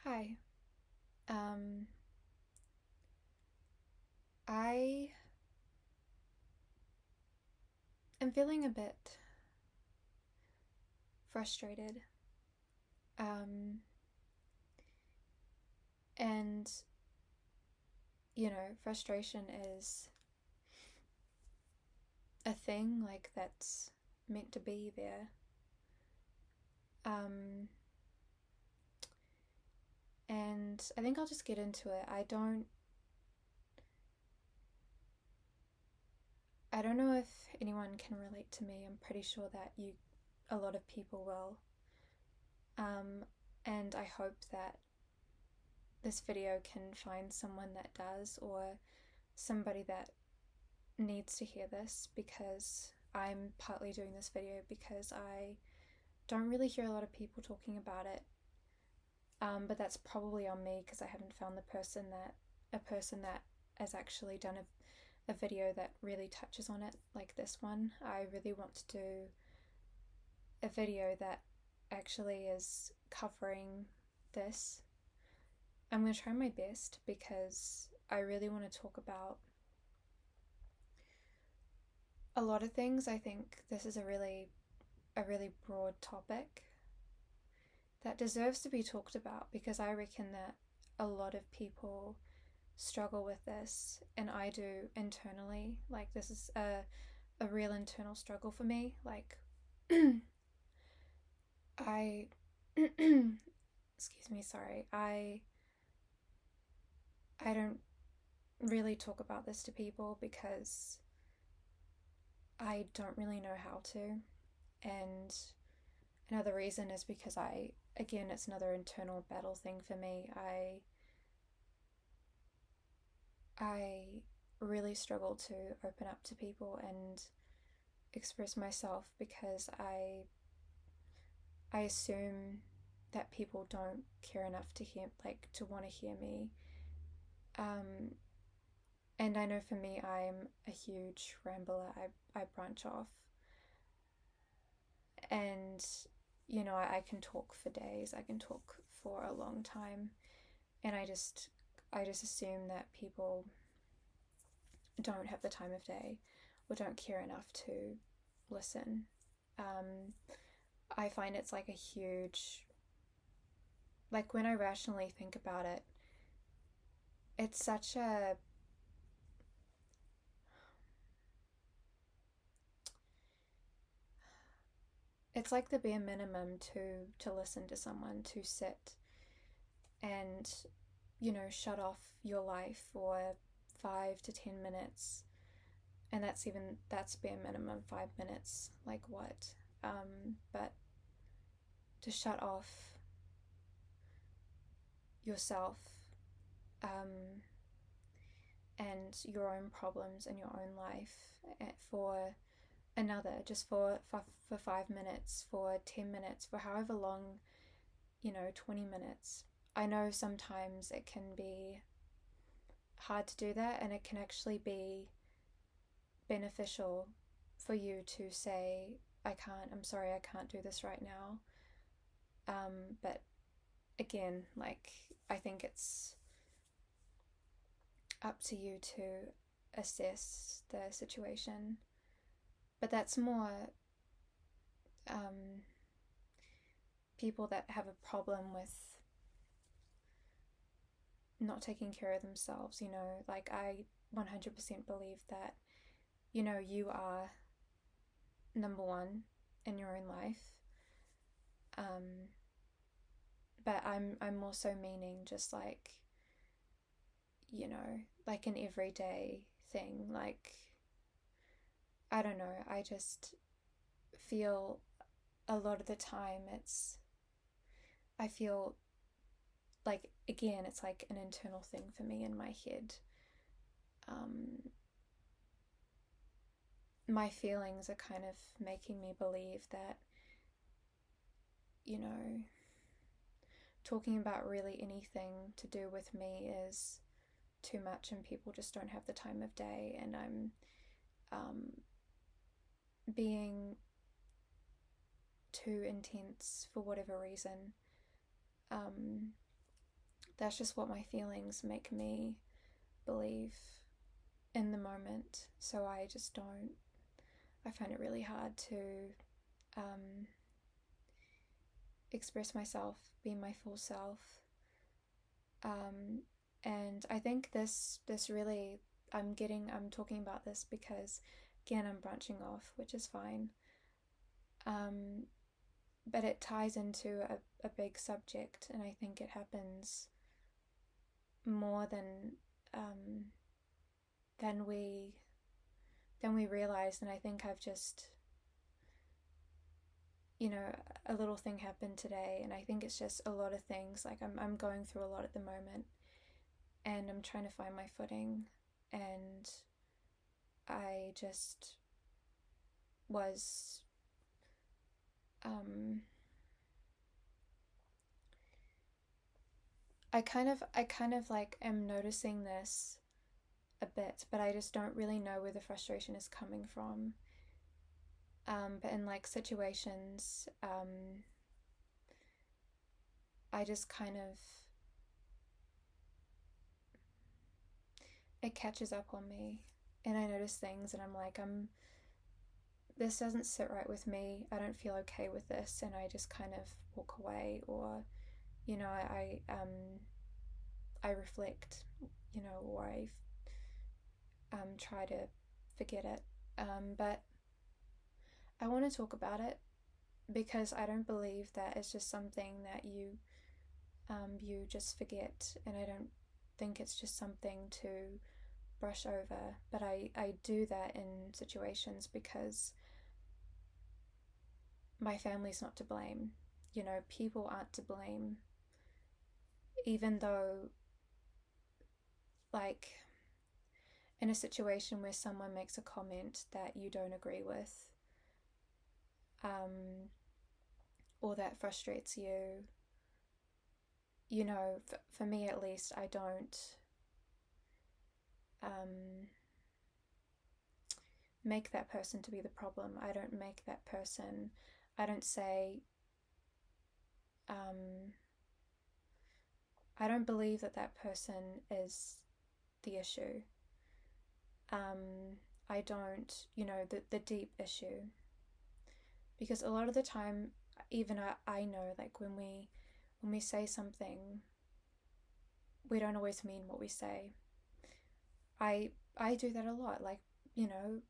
Hi. Um, I am feeling a bit frustrated. Um, and, frustration is a thing like that's meant to be there. Um, and I think I'll just get into it. I don't know if anyone can relate to me. I'm pretty sure that a lot of people will. Um, and I hope that this video can find someone that does, or somebody that needs to hear this, because I'm partly doing this video because I don't really hear a lot of people talking about it. But that's probably on me because I haven't found a person that has actually done a video that really touches on it like this one. I really want to do a video that actually is covering this. I'm going to try my best because I really want to talk about a lot of things. I think this is a really broad topic that deserves to be talked about, because I reckon that a lot of people struggle with this, and I do internally. Like, this is a real internal struggle for me. Like, I, excuse me, sorry, I don't really talk about this to people because I don't really know how to. And another reason is because again, it's another internal battle thing for me. I really struggle to open up to people and express myself because I assume that people don't care enough to hear, like, to want to hear me. Um, and I know for me, I'm a huge rambler. I branch off, and I can talk for days. I can talk for a long time, and I just assume that people don't have the time of day or don't care enough to listen. Um, I find it's like a huge, like, when I rationally think about it, it's such a, it's like the bare minimum to listen to someone, to sit and, shut off your life for 5 to 10 minutes. And that's bare minimum, 5 minutes. Like, what? But to shut off yourself, um, and your own problems and your own life, for another, just for 5 minutes, for 10 minutes, for however long, 20 minutes. I know sometimes it can be hard to do that, and it can actually be beneficial for you to say, I'm sorry, I can't do this right now. But again, like, I think it's up to you to assess the situation. But that's more um, people that have a problem with not taking care of themselves. Like, I 100% believe that, you are number one in your own life. Um, but I'm also meaning just like, like an everyday thing. Like, I don't know, I just feel a lot of the time I feel like, again, it's like an internal thing for me in my head. Um, my feelings are kind of making me believe that, you know, talking about really anything to do with me is too much, and people just don't have the time of day, and I'm being too intense for whatever reason. Um, that's just what my feelings make me believe in the moment. So I just don't, I find it really hard to um, express myself, be my full self. Um, and I think this really, I'm talking about this because, again, I'm branching off, which is fine. Um, but it ties into a big subject, and I think it happens more um, than we than we realize. And I think I've just, a little thing happened today, and I think it's just a lot of things. Like I'm going through a lot at the moment, and I'm trying to find my footing, and I just was um I kind of like am noticing this a bit, but I just don't really know where the frustration is coming from. But in like situations, I just kind of, it catches up on me, and I notice things, and I'm like, this doesn't sit right with me. I don't feel okay with this, and I just kind of walk away, or I reflect, or I try to forget it. But I want to talk about it because I don't believe that it's just something that you just forget, and I don't think it's just something to brush over. But I do that in situations because my family's not to blame. People aren't to blame, even though, like, in a situation where someone makes a comment that you don't agree with, um, or that frustrates you, for me at least, I don't um, make that person to be the problem. I don't make that person, I don't say, um, I don't believe that that person is the issue. Um, I don't, the deep issue. Because a lot of the time, even I know, like when we say something, we don't always mean what we say. I do that a lot. Like, you know,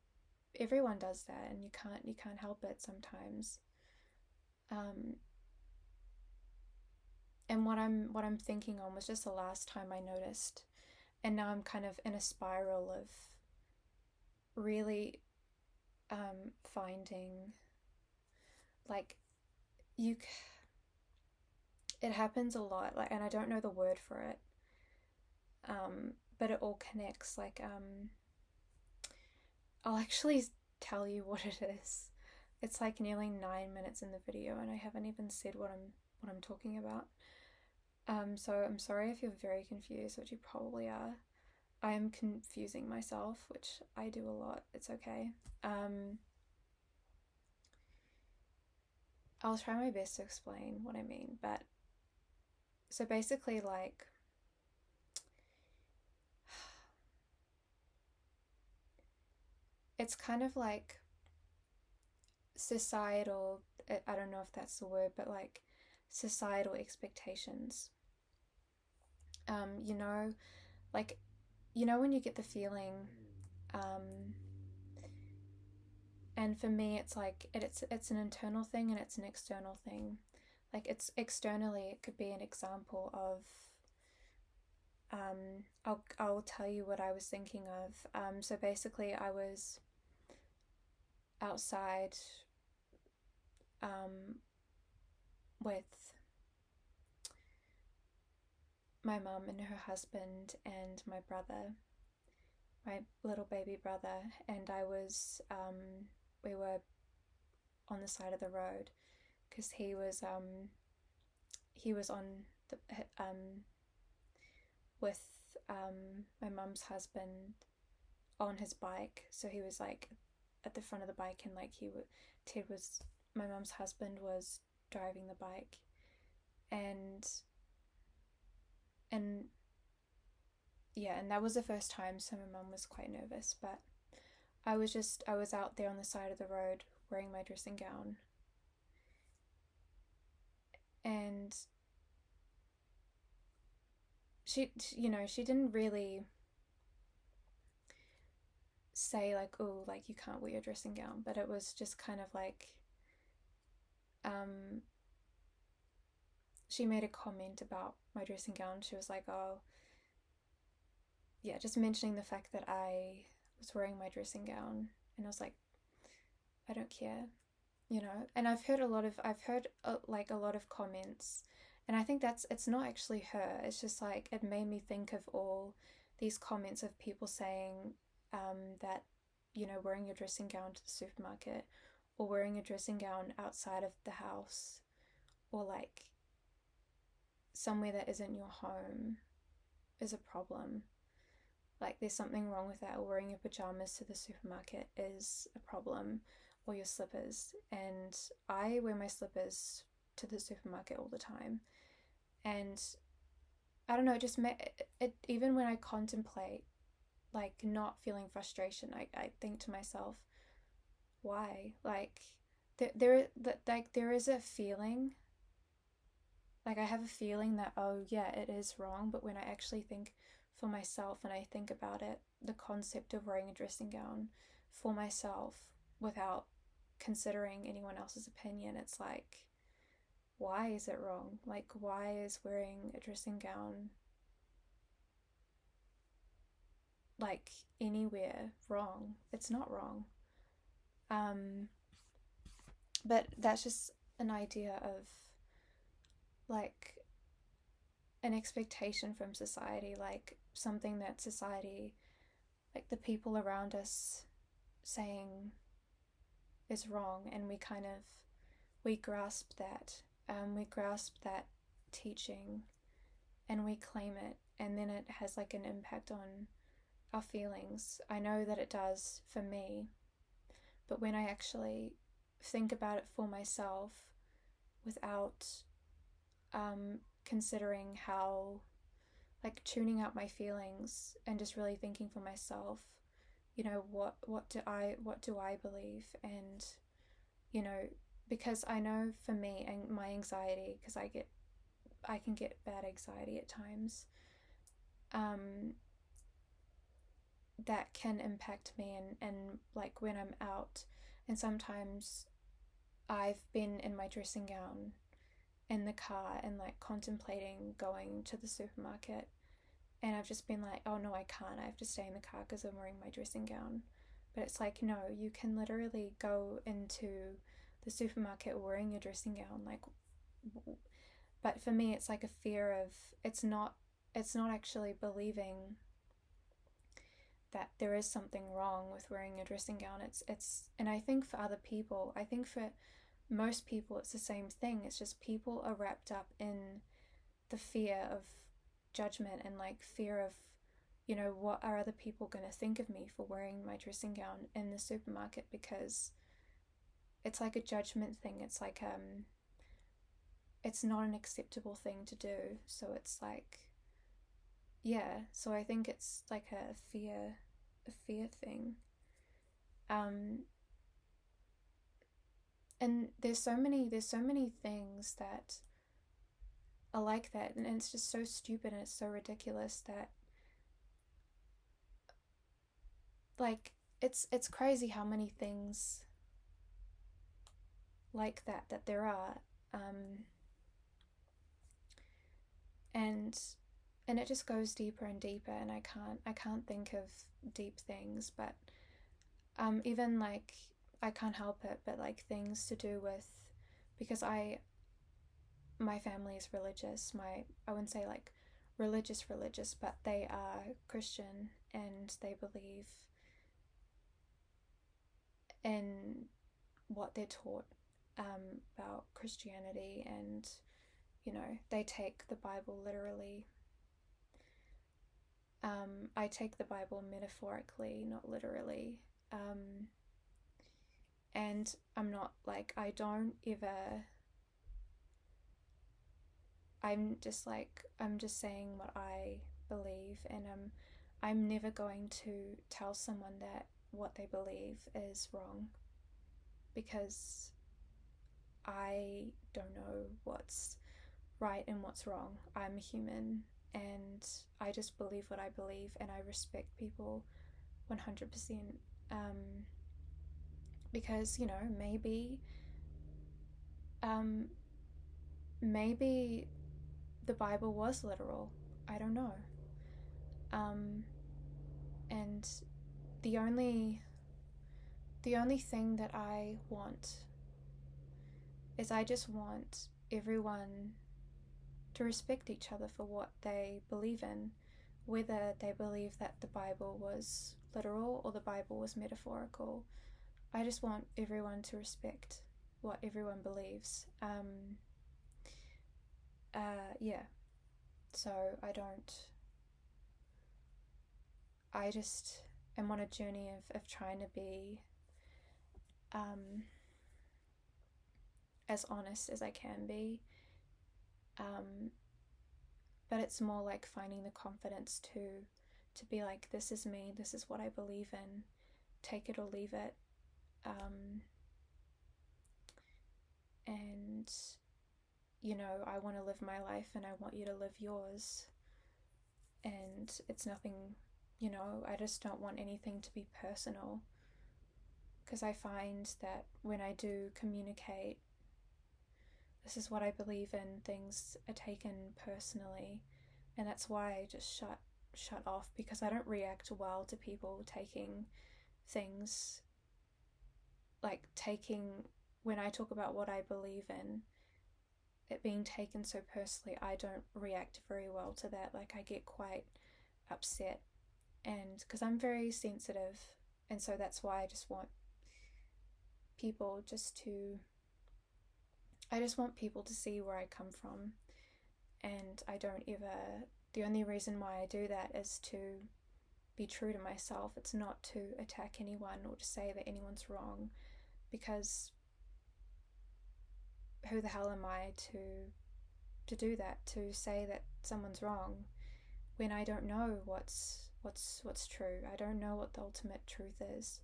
everyone does that, and you can't help it sometimes. Um, and what I'm thinking on was just the last time I noticed, and now I'm kind of in a spiral of really finding, like, you it happens a lot, like, and I don't know the word for it, but it all connects. Like, I'll actually tell you what it is. It's like nearly 9 minutes in the video, and I haven't even said what I'm talking about. So I'm sorry if you're very confused, which you probably are. I am confusing myself, which I do a lot. It's okay. I'll try my best to explain what I mean, but so basically, like, it's kind of like societal, I don't know if that's the word, but like societal expectations. Um, you know, like, when you get the feeling, um, and for me, it's like it's an internal thing and it's an external thing. Like, it's externally, it could be an example of, I'll tell you what I was thinking of. So basically, I was outside, um, with my mum and her husband and my brother, my little baby brother, and we were on the side of the road because he was on the with my mum's husband on his bike, so he was like at the front of the bike, and like Ted was, my mum's husband was driving the bike, and yeah, and that was the first time, so my mum was quite nervous, but I was out there on the side of the road wearing my dressing gown, and she didn't really say like, oh, like you can't wear your dressing gown, but it was just kind of like, um, she made a comment about my dressing gown. She was like, oh, yeah, just mentioning the fact that I was wearing my dressing gown, and I was like, I don't care, And I've heard like a lot of comments, and I think it's not actually her. It's just like it made me think of all these comments of people saying that wearing your dressing gown to the supermarket, or wearing a dressing gown outside of the house, or like somewhere that isn't your home is a problem. Like there's something wrong with that, or wearing your pajamas to the supermarket is a problem, or your slippers. And I wear my slippers to the supermarket all the time. And I don't know, it even when I contemplate like not feeling frustration, I think to myself, why? Like there is a feeling, like I have a feeling that, oh yeah, it is wrong, but when I actually think for myself and I think about it, the concept of wearing a dressing gown for myself without considering anyone else's opinion, it's like, why is it wrong? Like, why is wearing a dressing gown like anywhere wrong? It's not wrong. Um, but that's just an idea of like an expectation from society, like something that society, like the people around us saying is wrong, and we grasp that, we grasp that teaching, and we claim it, and then it has like an impact on our feelings. I know that it does for me, but when I actually think about it for myself without considering how, like tuning out my feelings and just really thinking for myself, what do I believe, and you know because I know for me and my anxiety, because I can get bad anxiety at times, um that can impact me, and like when I'm out, and sometimes I've been in my dressing gown in the car and like contemplating going to the supermarket, and I've just been like, oh no, I can't, I have to stay in the car because I'm wearing my dressing gown. But it's like, no, you can literally go into the supermarket wearing your dressing gown. Like, but for me, it's like a fear of, it's not actually believing that there is something wrong with wearing a dressing gown. And I think for other people, I think for most people, it's the same thing. It's just people are wrapped up in the fear of judgment, and like fear of, what are other people going to think of me for wearing my dressing gown in the supermarket, because it's like a judgment thing. It's like, it's not an acceptable thing to do. So it's like, yeah, so I think it's like a fear thing. Um, and there's so many things that are like that, and it's just so stupid and it's so ridiculous that, like, it's crazy how many things like that there are, and it just goes deeper and deeper, and I can't think of deep things, but even like I can't help it, but like things to do with, because my family is religious. I wouldn't say like religious, but they are Christian, and they believe in what they're taught, about Christianity, and they take the Bible literally. I take the Bible metaphorically, not literally. And I'm not like, I don't ever, I'm just saying what I believe, and I'm never going to tell someone that what they believe is wrong, because I don't know what's right and what's wrong. I'm a human, and I just believe what I believe, and I respect people 100%. Um, because, you know, um, maybe the Bible was literal. I don't know. Um, and the only the only thing that I want is I just want everyone to respect each other for what they believe in, whether they believe that the Bible was literal or the Bible was metaphorical. I just want everyone to respect what everyone believes. Yeah. So I just am on a journey of trying to be um, as honest as I can be. Um, but it's more like finding the confidence to be like, this is me, this is what I believe in, take it or leave it. Um, and you know, I want to live my life and I want you to live yours, and it's nothing, you know, I just don't want anything to be personal, because I find that when I do communicate this is what I believe in, things are taken personally, and that's why I just shut off, because I don't react well to people taking things, like taking, when I talk about what I believe in, it being taken so personally. I don't react very well to that. Like, I get quite upset, and because I'm very sensitive, and so that's why I just want people just to I just want people to see where I come from, and I don't ever, the only reason why I do that is to be true to myself. It's not to attack anyone or to say that anyone's wrong, because who the hell am I to do that, to say that someone's wrong when I don't know what's true. I don't know what the ultimate truth is.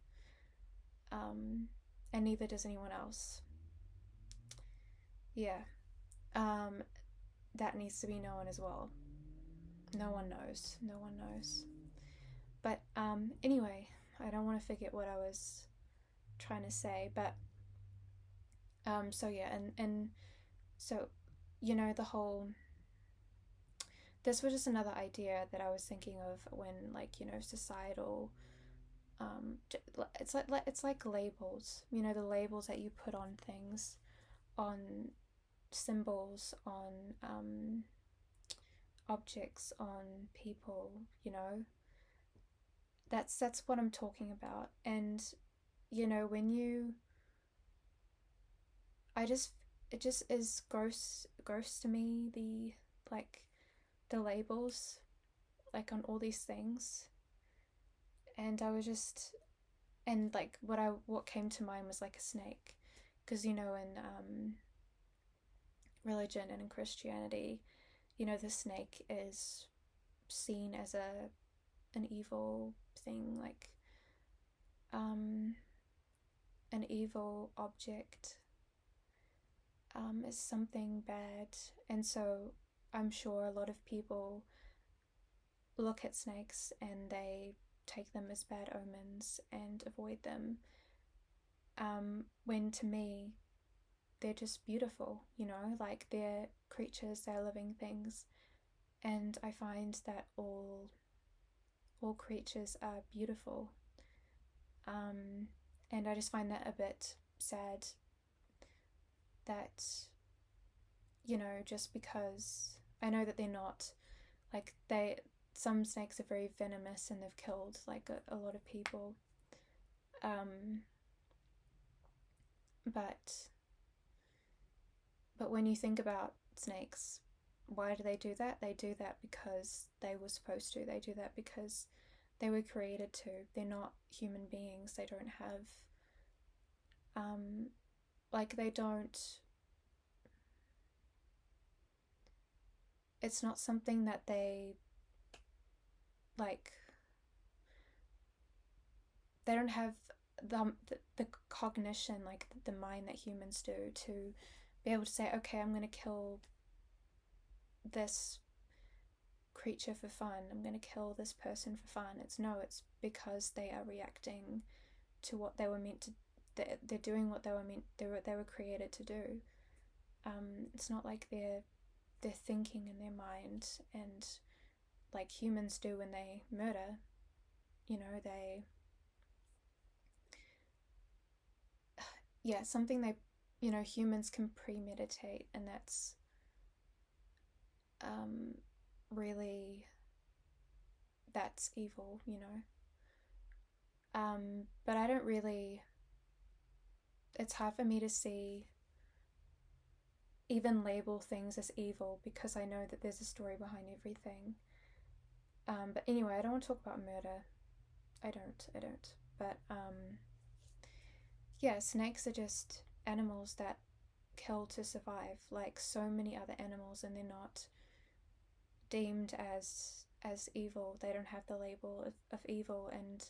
And neither does anyone else. Yeah. Um that needs to be known as well. No one knows. No one knows. But anyway, I don't want to forget what I was trying to say. But so yeah, and so, you know, the whole, this was just another idea that I was thinking of when, like, you know, societal, it's like labels. You know, the labels that you put on things, on symbols, on objects, on people. You know, that's what I'm talking about. And you know, when you, I just, it just is gross to me, the, like, the labels, like, on all these things. And I was just, and like what came to mind was like a snake, because you know, in religion and in Christianity, you know, the snake is seen as an evil thing, like an evil object, is something bad. And so I'm sure a lot of people look at snakes and they take them as bad omens and avoid them, when to me they're just beautiful, you know, like, they're creatures, they're living things. And I find that all creatures are beautiful. And I just find that a bit sad that, you know, just because I know that they're not, like, some snakes are very venomous and they've killed like a lot of people. Um, but when you think about snakes, why do they do that? They do that because they were supposed to. They do that because they were created to. They're not human beings. They don't have, like, they don't, it's not something that they, like, they don't have the cognition, like the mind that humans do, to be able to say, okay, I'm going to kill this creature for fun, I'm going to kill this person for fun. It's because they are reacting to what they were meant to. They're doing what they were created to do. It's not like they're thinking in their mind, and like humans do when they murder. They something they humans can premeditate, and that's really, that's evil. But I don't really, it's hard for me to see, even label things as evil, because I know that there's a story behind everything. But anyway, I don't want to talk about murder. I don't. But snakes are just animals that kill to survive, like so many other animals, and they're not deemed as evil. They don't have the label of evil. And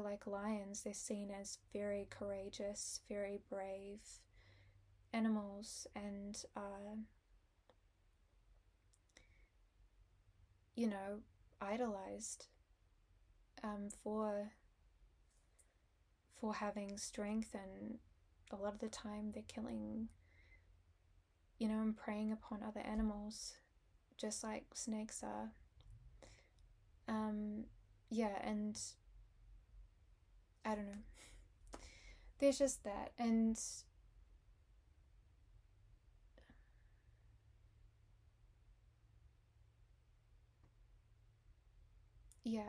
like lions, they're seen as very courageous, very brave animals, and idolized for having strength. And a lot of the time they're killing, and preying upon other animals, just like snakes are. And I don't know. There's just that. And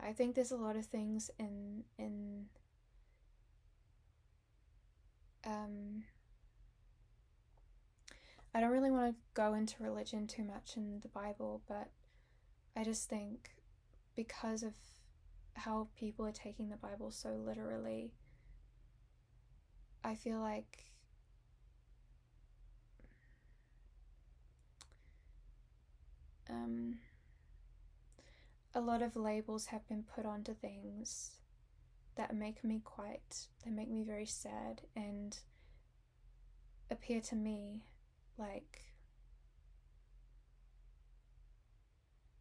I think there's a lot of things in I don't really want to go into religion too much in the Bible, but I just think because of how people are taking the Bible so literally, I feel like a lot of labels have been put onto things that make me very sad, and appear to me like,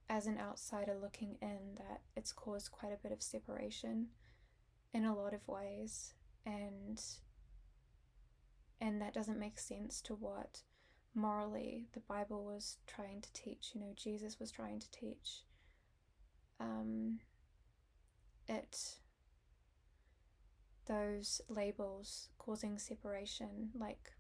as an outsider looking in, that it's caused quite a bit of separation in a lot of ways, and that doesn't make sense to what morally the Bible was trying to teach, Jesus was trying to teach. Those labels causing separation, like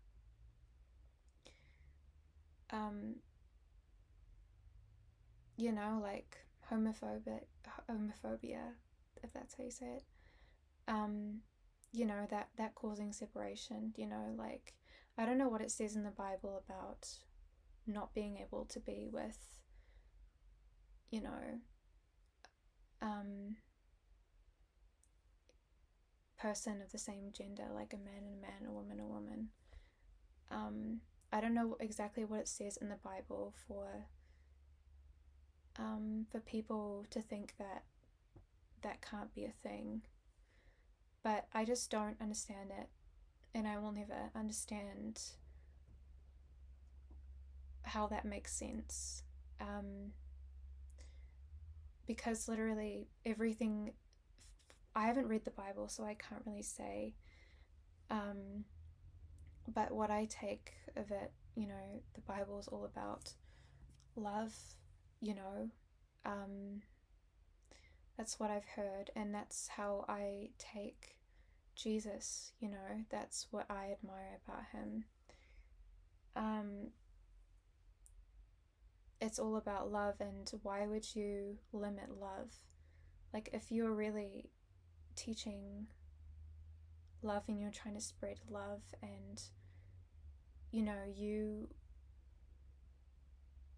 like homophobia, if that's how you say it. That causing separation, like, I don't know what it says in the Bible about not being able to be with, person of the same gender, like a man and a man, a woman a woman. I don't know exactly what it says in the Bible for people to think that can't be a thing, but I just don't understand it, and I will never understand how that makes sense, because literally everything, I haven't read the Bible, so I can't really say, but what I take of it, the Bible is all about love, that's what I've heard, and that's how I take Jesus, that's what I admire about him. It's all about love, and why would you limit love? Like, if you're really teaching love and you're trying to spread love, and you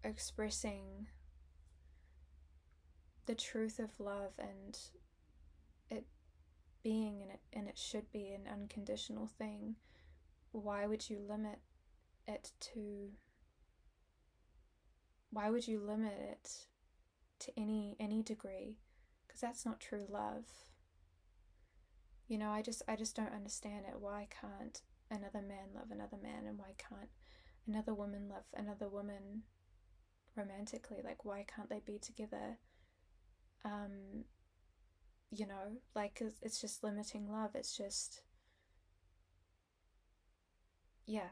expressing the truth of love, and it being and it should be an unconditional thing, why would you limit it to any degree? Because that's not true love. I just don't understand it. Why can't another man love another man, and why can't another woman love another woman romantically? Like, why can't they be together? Um, like it's just limiting love. It's just, yeah,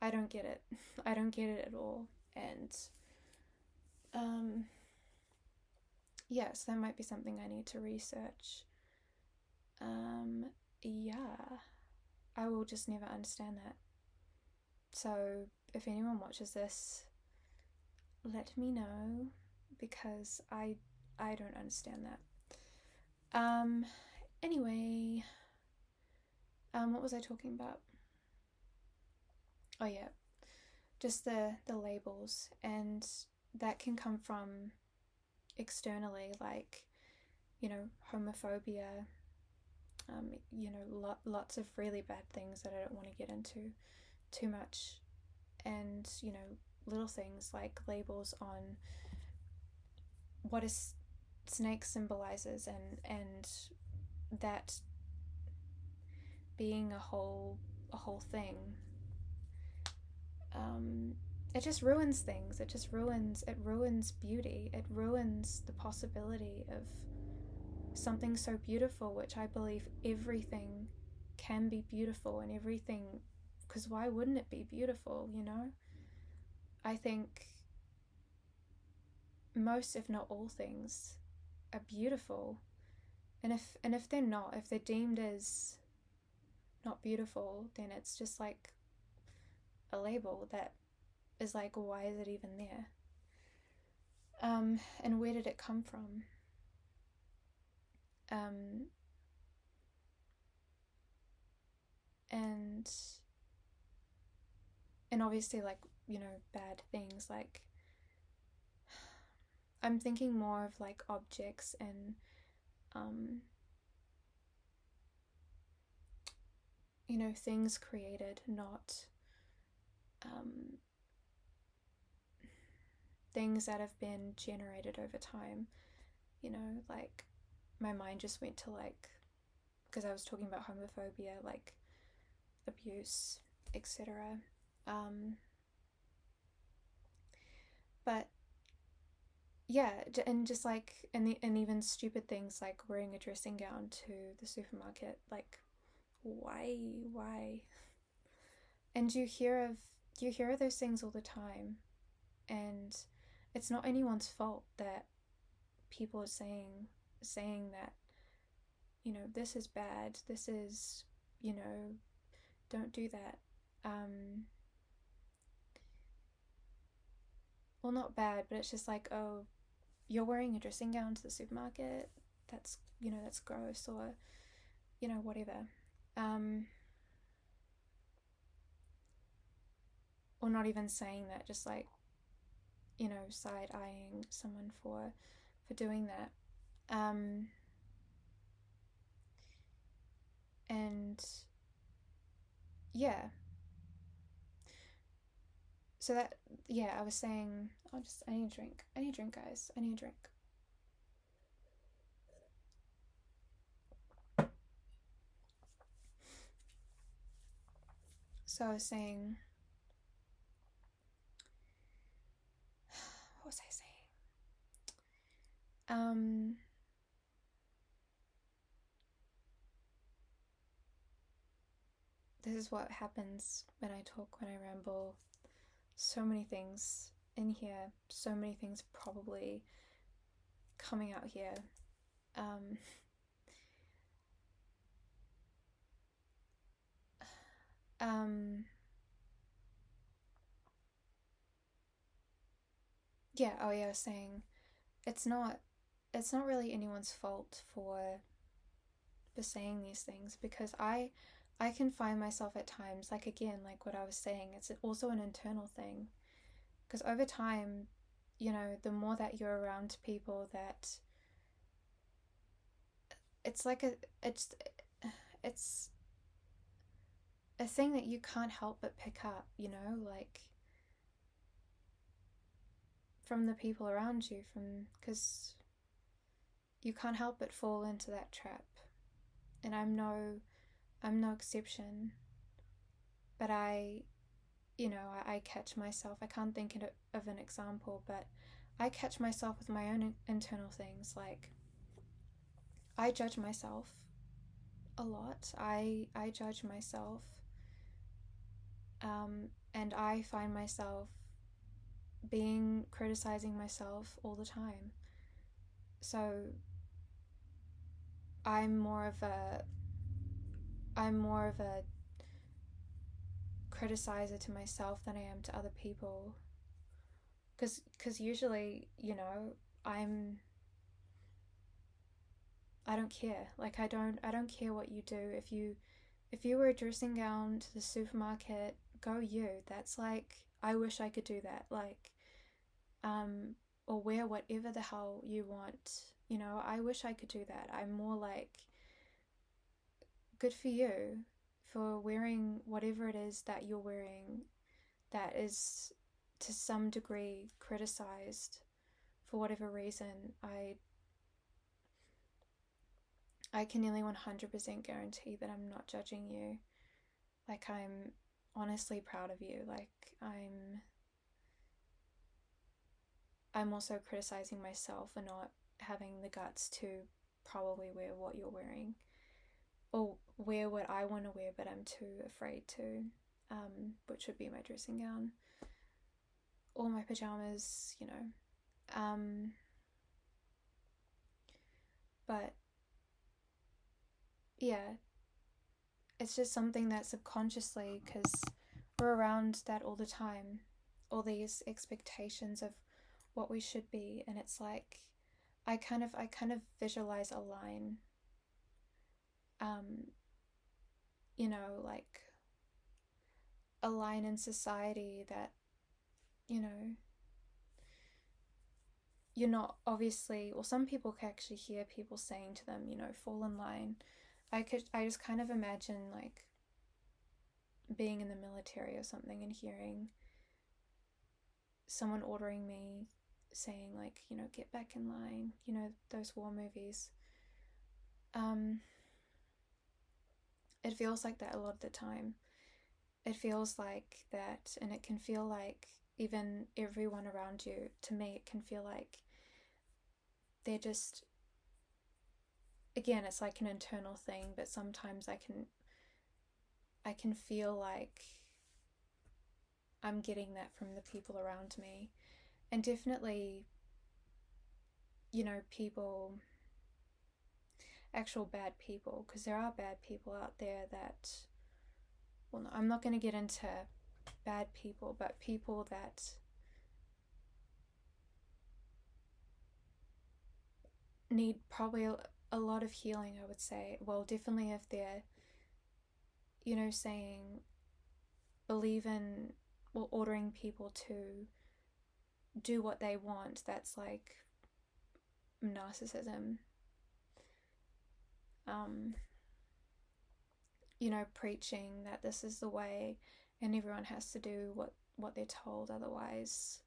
I don't get it. I don't get it at all. And um, yeah, so that might be something I need to research. Um, yeah, I will just never understand that. So if anyone watches this, let me know, because I don't understand that. Anyway, what was I talking about? Oh yeah, just the labels, and that can come from externally, like, homophobia, lots of really bad things that I don't want to get into too much, and little things like labels on what a snake symbolizes, and that being a whole thing. um, it just ruins things. It ruins beauty. It ruins the possibility of something so beautiful, which I believe everything can be beautiful, and everything, because why wouldn't it be beautiful? I think most, if not all, things are beautiful. And if they're not, if they're deemed as not beautiful, then it's just like a label that is like, why is it even there? And where did it come from? Um, and and obviously, like, bad things, like, I'm thinking more of like objects and um, things created, not um, things that have been generated over time. Like, my mind just went to, like, because I was talking about homophobia, like abuse, etc. But yeah, and just like, and even stupid things like wearing a dressing gown to the supermarket. Like, why? And you hear of those things all the time, and it's not anyone's fault that people are saying that, this is bad, this is, don't do that. um well, not bad, but it's just like, oh, you're wearing a dressing gown to the supermarket, that's gross, or whatever. um or not even saying that, just like, side eyeing someone for doing that. And yeah, so that, yeah, I was saying, I need a drink. I need a drink, guys. I need a drink. So I was saying, what was I saying? This is what happens when I talk, when I ramble. So many things in here, so many things probably coming out here. Um, um, yeah, oh yeah, I was saying, it's not it's not really anyone's fault for saying these things, because I can find myself at times, like, again, like what I was saying, it's also an internal thing, because over time, the more that you're around people, that it's like it's a thing that you can't help but pick up, like, from the people around you, from because you can't help but fall into that trap. and I'm no exception. But I catch myself. I can't think of an example, but I catch myself with my own internal things. Like, I judge myself a lot. I judge myself, and I find myself criticizing myself all the time. So I'm more of a criticizer to myself than I am to other people. Because usually, I'm I don't care. Like, I don't care what you do. If you wear a dressing gown to the supermarket, go you. That's like, I wish I could do that. Like, or wear whatever the hell you want. I wish I could do that. I'm more like, good for you for wearing whatever it is that you're wearing that is to some degree criticized for whatever reason. I can nearly 100% guarantee that I'm not judging you. Like, I'm honestly proud of you. Like, I'm also criticizing myself for not having the guts to probably wear what you're wearing, or wear what I want to wear but I'm too afraid to, which would be my dressing gown or my pajamas. But yeah, it's just something that subconsciously, because we're around that all the time, all these expectations of what we should be, and it's like, I kind of visualize a line, um, like a line in society that, you know, you're not obviously, or some people can actually hear people saying to them, fall in line. I just kind of imagine, like, being in the military or something and hearing someone ordering me, saying, like, get back in line, those war movies. Um, it feels like that a lot of the time. It feels like that, and it can feel like even everyone around you, to me, it can feel like they're just, again, it's like an internal thing, but sometimes I can feel like I'm getting that from the people around me. And definitely, people, actual bad people, because there are bad people out there that, well, no, I'm not going to get into bad people, but people that need probably a lot of healing, I would say. Well, definitely if they're, saying, believe in, or ordering people to do what they want, that's like narcissism. Um, preaching that this is the way and everyone has to do what they're told, otherwise,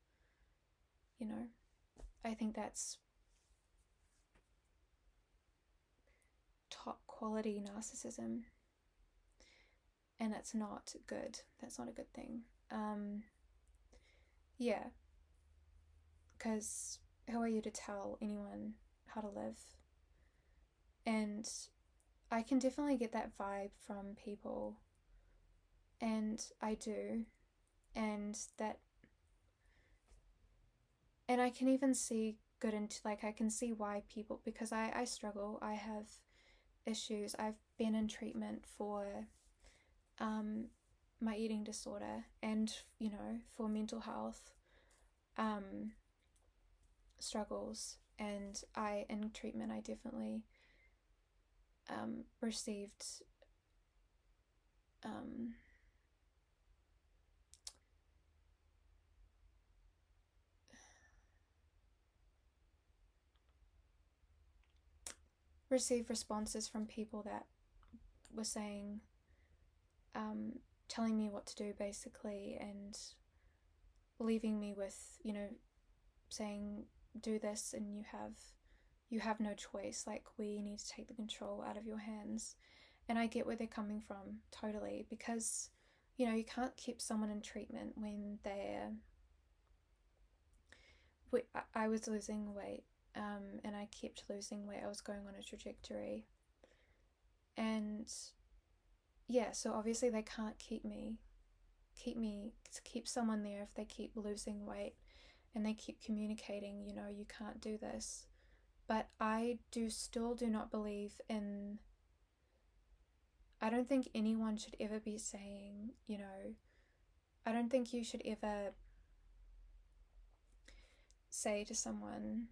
you know, I think that's top quality narcissism, and that's not good. That's not a good thing. Yeah, because who are you to tell anyone how to live? And I can definitely get that vibe from people, and I do, and that, and I can even see good into, like, I can see why people, because I struggle. I have issues. I've been in treatment for um, my eating disorder, and for mental health um, struggles. And in treatment, I definitely received um, received responses from people that were saying, um, telling me what to do, basically, and leaving me with, saying, do this and you have, you have no choice. Like, we need to take the control out of your hands. And I get where they're coming from, totally, because, you know, you can't keep someone in treatment when they're. I was losing weight, and I kept losing weight. I was going on a trajectory. And yeah, so obviously they can't keep someone there if they keep losing weight and they keep communicating, you know, you can't do this. But I still do not believe in. I don't think anyone should ever be saying, you know, I don't think you should ever say to someone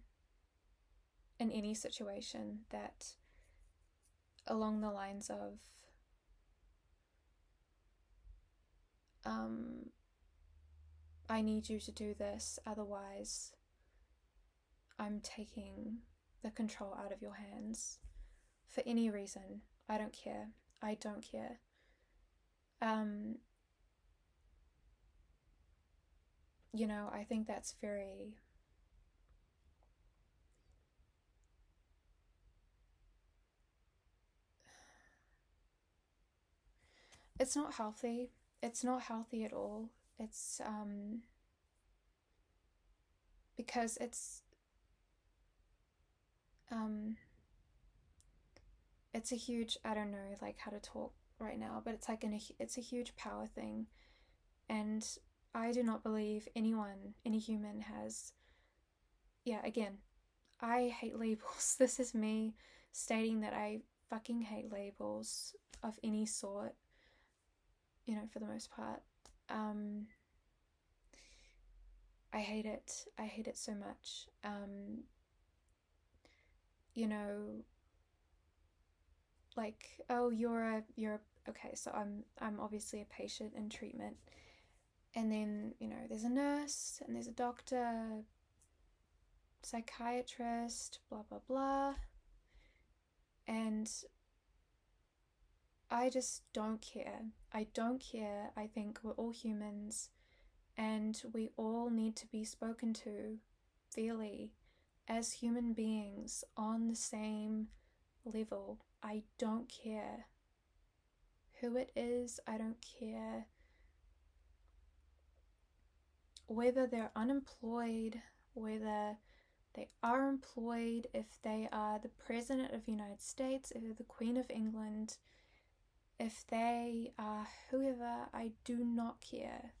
in any situation that along the lines of, I need you to do this, otherwise I'm taking the control out of your hands for any reason. I don't care. I don't care. You know, I think that's very. It's not healthy. It's not healthy at all. It's because um it's a huge, I don't know like how to talk right now, but it's like it's a huge power thing, and I do not believe any human has. Yeah, again, I hate labels. This is me stating that I fucking hate labels of any sort, you know, for the most part. I hate it. I hate it so much. You know, like, oh, okay, so I'm obviously a patient in treatment. And then, you know, there's a nurse and there's a doctor, psychiatrist, blah blah blah. And I just don't care. I don't care. I think we're all humans and we all need to be spoken to fairly as human beings on the same level. I don't care who it is. I don't care whether they're unemployed, whether they are employed, if they are the President of the United States, if they're the Queen of England, if they are whoever. I do not care.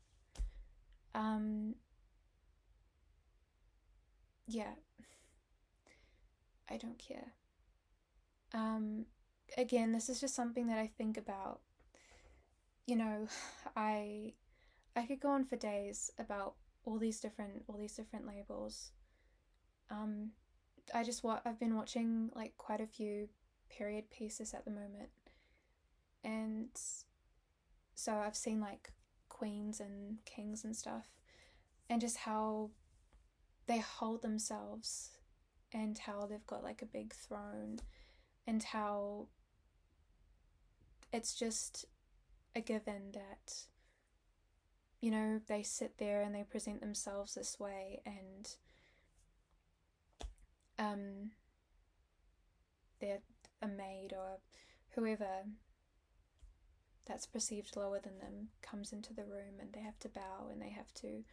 Yeah, I don't care. Again, this is just something that I think about. You know, I I could go on for days about all these different labels. Um, I've been watching like quite a few period pieces at the moment, and so I've seen like queens and kings and stuff, and just how they hold themselves, and how they've got like a big throne, and how it's just a given that, you know, they sit there and they present themselves this way, and they're a maid or whoever that's perceived lower than them comes into the room, and they have to bow and they have to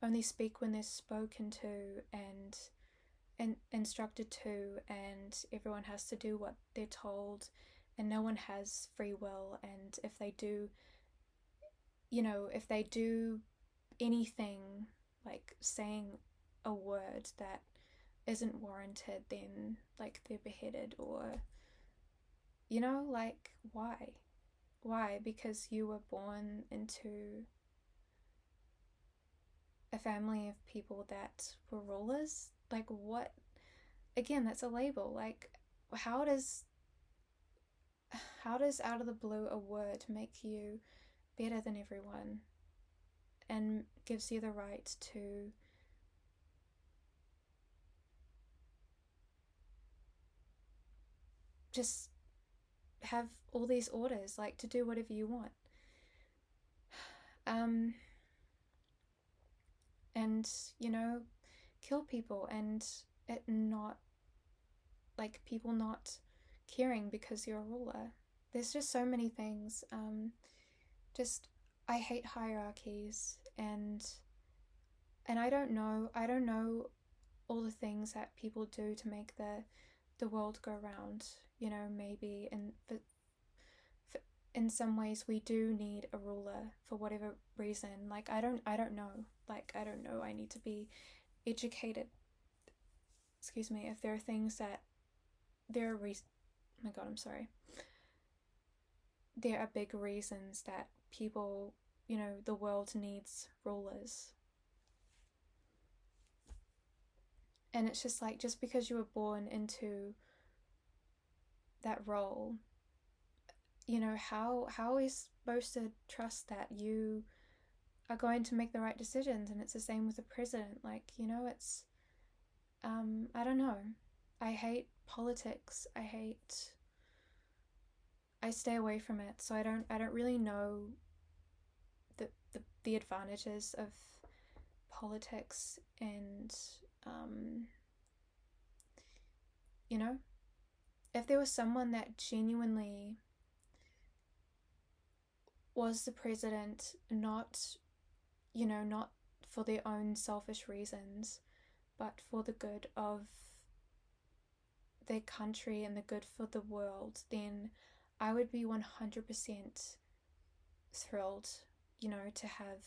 only speak when they're spoken to and instructed to, and everyone has to do what they're told, and no one has free will. And if they do, you know, if they do anything like saying a word that isn't warranted, then like they're beheaded, or, you know, like, why? Why? Because you were born into a family of people that were rulers? Like, what? Again, that's a label. Like, how does out of the blue a word make you better than everyone and gives you the right to just have all these orders, like to do whatever you want? And, you know, kill people and it not like people not caring because you're a ruler. There's just so many things. Just I hate hierarchies, and I don't know all the things that people do to make the world go round. You know, maybe in some ways we do need a ruler for whatever reason. Like I don't know. Like I don't know. I need to be educated. Excuse me. If there are things that there are reasons. Oh my God, I'm sorry. There are big reasons that people, the world needs rulers. And it's just like, just because you were born into that role, how are we supposed to trust that you are going to make the right decisions? And it's the same with the president. Like, it's, I don't know. I hate politics. I stay away from it. So I don't really know the advantages of politics, and you know if there was someone that genuinely was the president, not for their own selfish reasons, but for the good of their country and the good for the world, then I would be 100% thrilled, to have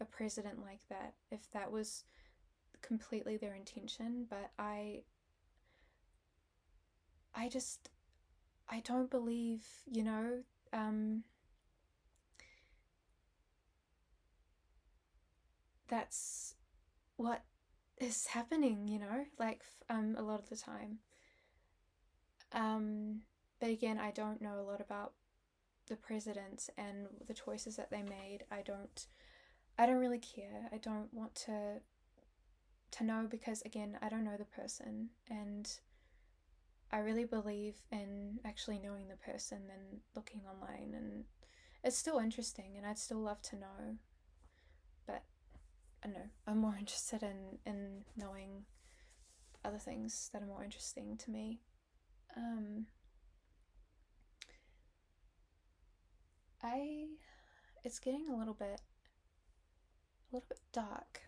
a president like that, if that was completely their intention. But I don't believe, that's what is happening, like a lot of the time. But again, I don't know a lot about the presidents and the choices that they made. I don't really care. I don't want to know, because again, I don't know the person, and I really believe in actually knowing the person than looking online. And it's still interesting, and I'd still love to know, but I don't know, I'm more interested in knowing other things that are more interesting to me. It's getting a little bit dark.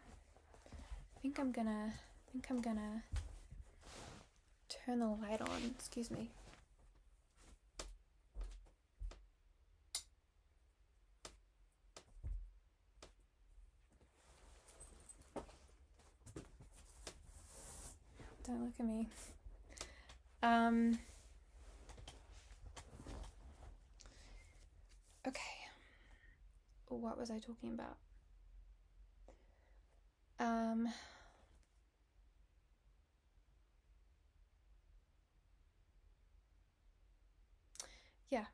I think I'm gonna turn the light on. Excuse me. Don't look at me. Okay. What was I talking about? Yeah.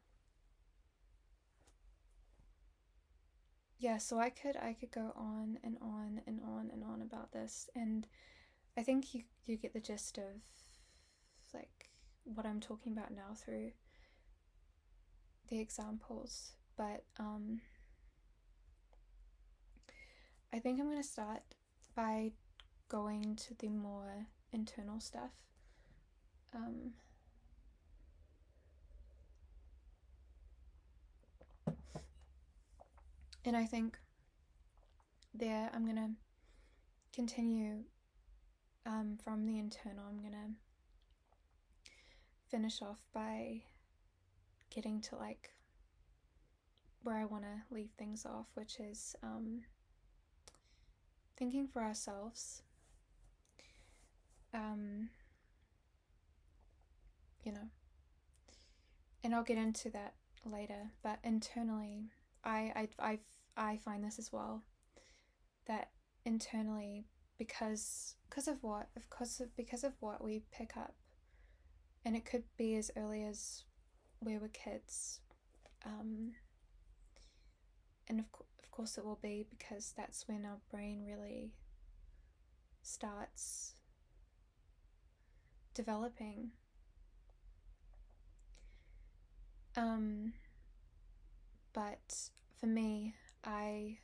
Yeah, so I could go on and on and on and on about this, and I think you get the gist of like what I'm talking about now through the examples. But I think I'm going to start by going to the more internal stuff. And I think there I'm going to continue from the internal. I'm going to finish off by getting to like where I want to leave things off, which is thinking for ourselves. And I'll get into that later. But internally, I find this as well, that internally, because of what we pick up, and it could be as early as we were kids, and of course it will be, because that's when our brain really starts developing. But for me, I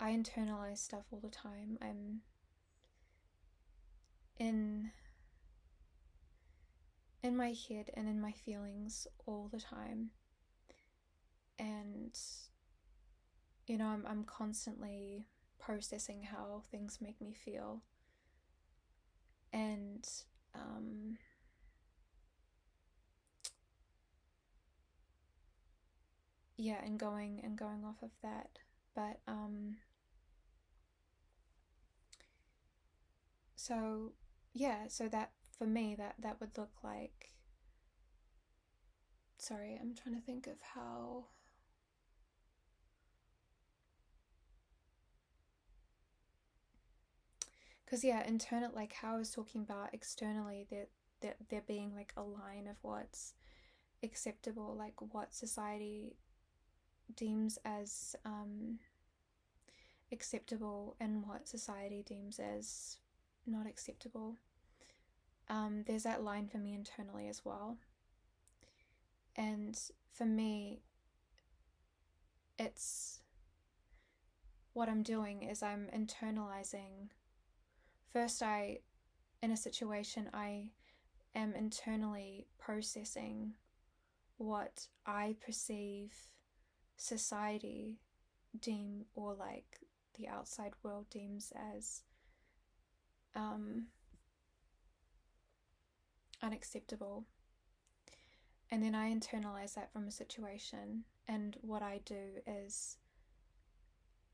internalize stuff all the time. I'm in in my head and in my feelings all the time. And, I'm constantly processing how things make me feel. And, yeah, and going off of that. But, so, yeah, so that, for me, that would look like, sorry, I'm trying to think of how, because yeah, internal, like how I was talking about externally, there being like a line of what's acceptable, like what society deems as acceptable and what society deems as not acceptable. There's that line for me internally as well. And for me, it's what I'm doing is I'm internalizing. First, in a situation, I am internally processing what I perceive society deem, or like the outside world deems as unacceptable. And then I internalize that from a situation. And what I do is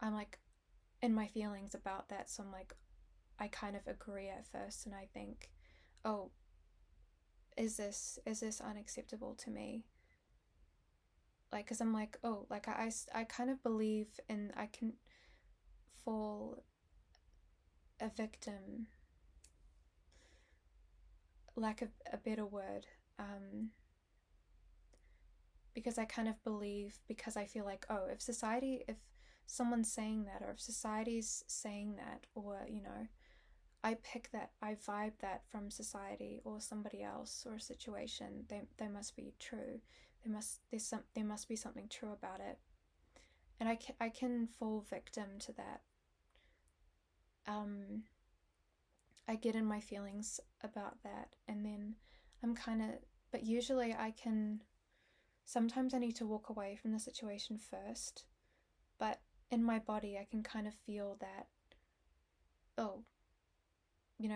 I'm like in my feelings about that. So I'm like, I kind of agree at first, and I think, oh, is this unacceptable to me? Like, because I'm like, oh, like I kind of believe in, I can fall a victim, lack of a better word, because I kind of believe, because I feel like, oh, if someone's saying that, or if society's saying that, or, I pick that, I vibe that from society or somebody else or a situation, they must be true. There must be something true about it. And I can fall victim to that. I get in my feelings about that, and then I'm kind of, but usually sometimes I need to walk away from the situation first, but in my body I can kind of feel that, oh,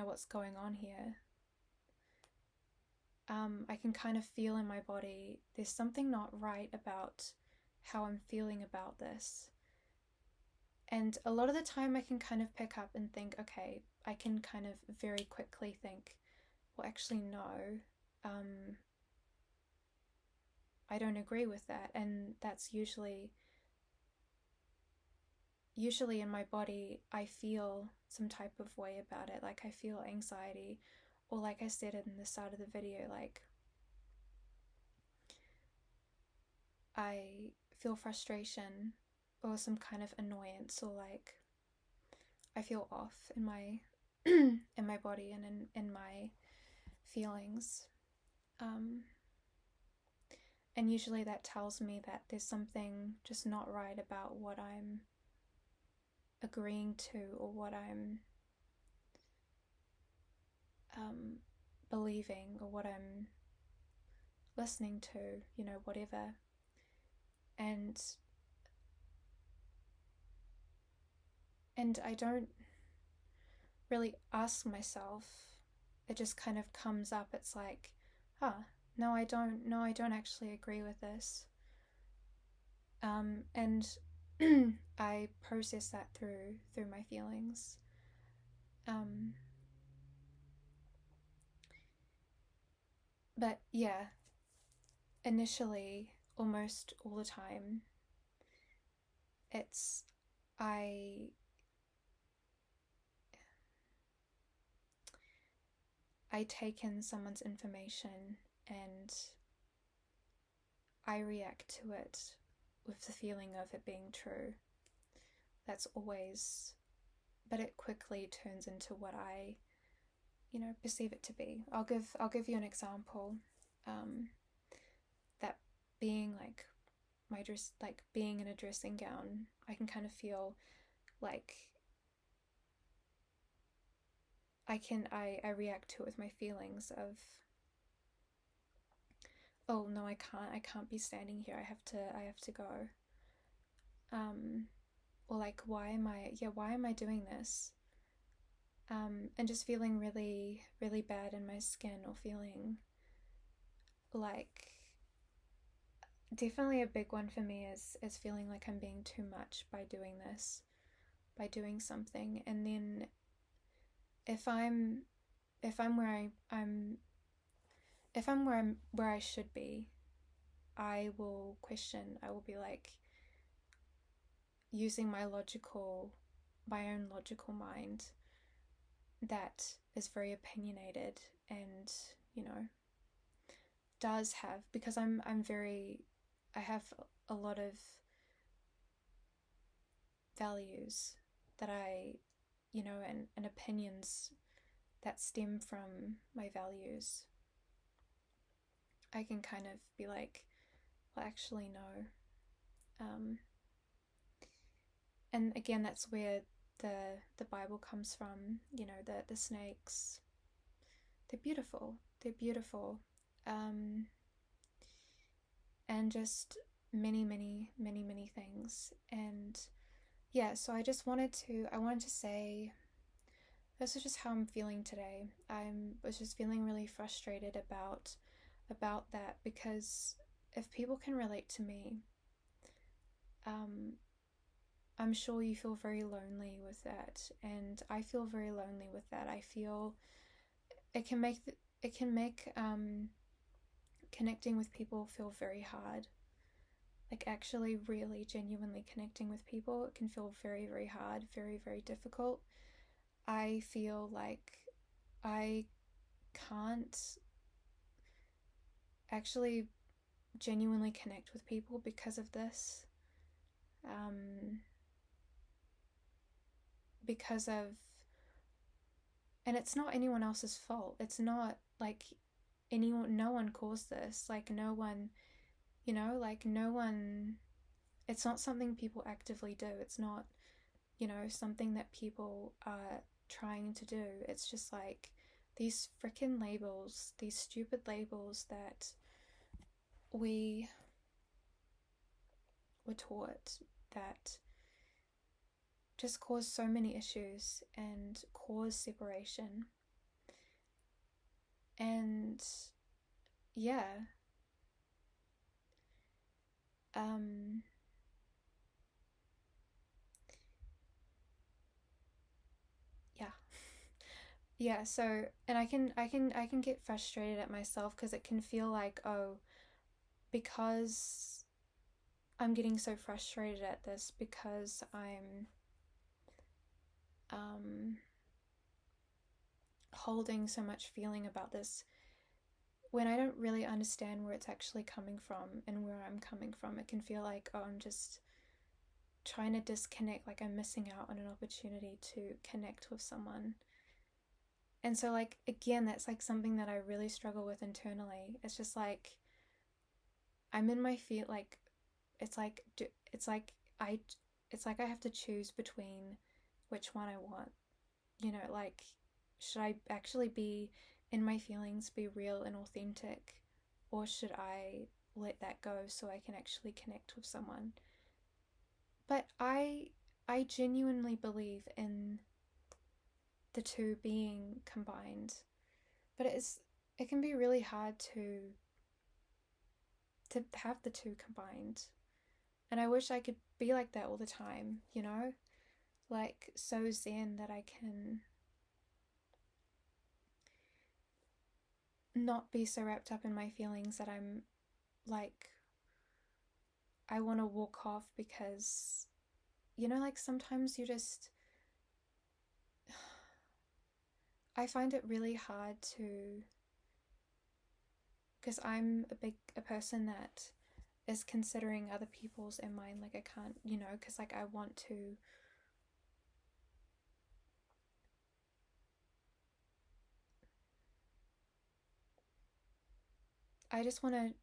what's going on here. I can kind of feel in my body there's something not right about how I'm feeling about this. And a lot of the time I can kind of pick up and think, okay, I can kind of very quickly think, well, actually, no, I don't agree with that. And that's usually in my body, I feel some type of way about it. Like I feel anxiety, or like I said in the start of the video, like I feel frustration or some kind of annoyance, or like I feel off in my in my body and in my feelings. And usually that tells me that there's something just not right about what I'm agreeing to, or what I'm believing, or what I'm listening to, whatever. And I don't really ask myself. It just kind of comes up. It's like, no, I don't actually agree with this. And I process that through my feelings. But yeah, initially, almost all the time, it's I take in someone's information and I react to it with the feeling of it being true. That's always, but it quickly turns into what I, perceive it to be. I'll give you an example. That being like my dress, like being in a dressing gown, I can kind of feel like I react to it with my feelings of oh no, I can't be standing here, I have to go. Or like, why am I doing this? And just feeling really, really bad in my skin, or feeling like, definitely a big one for me is feeling like I'm being too much by doing this, by doing something. And then if I'm if I'm where I'm if I'm where I should be, I will question. I will be like using my own logical mind that is very opinionated, and you know, does have, because I'm very, I have a lot of values that and opinions that stem from my values. I can kind of be like, well, actually, no. And again, that's where the Bible comes from. You know, the snakes. They're beautiful. They're beautiful, and just many, many, many, many things. And yeah, so I wanted to say this is just how I'm feeling today. I was just feeling really frustrated about that, because if people can relate to me, I'm sure you feel very lonely with that, and I feel very lonely with that. I feel it can make connecting with people feel very hard. Like, actually, really, genuinely connecting with people, it can feel very, very hard, very, very difficult. I feel like I can't actually genuinely connect with people because of this. Um, because of, and it's not anyone else's fault. It's not like no one caused this. Like, no one, like, no one, it's not something people actively do. It's not, something that people are trying to do. It's just like these freaking labels, these stupid labels that we were taught, that just cause so many issues and cause separation. And yeah, um, yeah, yeah. So, and I can get frustrated at myself, because it can feel like, oh, because I'm getting so frustrated at this, because I'm um holding so much feeling about this, when I don't really understand where it's actually coming from and where I'm coming from. It can feel like, oh, I'm just trying to disconnect, like I'm missing out on an opportunity to connect with someone. And so, like, again, that's like something that I really struggle with internally. It's just like I'm in my feet, like it's like it's like I it's like I have to choose between which one I want. Like, should I actually be in my feelings, be real and authentic, or should I let that go so I can actually connect with someone? But I genuinely believe in the two being combined. But it can be really hard to have the two combined. And I wish I could be like that all the time, Like, so zen that I can not be so wrapped up in my feelings that I'm like, I want to walk off, because, like, sometimes you just, I find it really hard to, because I'm a person that is considering other people's in mind. Like, I can't, because, like, I want to, I just want to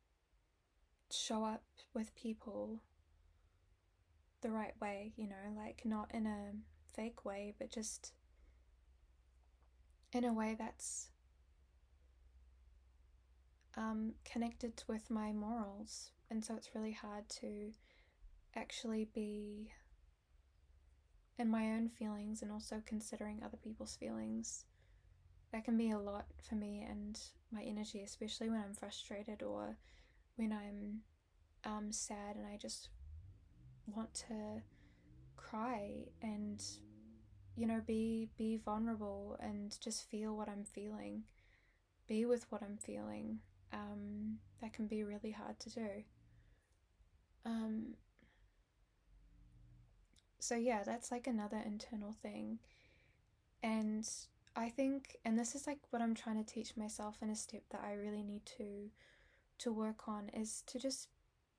show up with people the right way, like, not in a fake way, but just in a way that's connected with my morals, and so it's really hard to actually be in my own feelings and also considering other people's feelings. That can be a lot for me and my energy, especially when I'm frustrated or when I'm sad and I just want to cry and be vulnerable and just feel what I'm feeling, be with what I'm feeling. That can be really hard to do. So yeah, that's like another internal thing. And I think, and this is like what I'm trying to teach myself, in a step that I really need to work on, is to just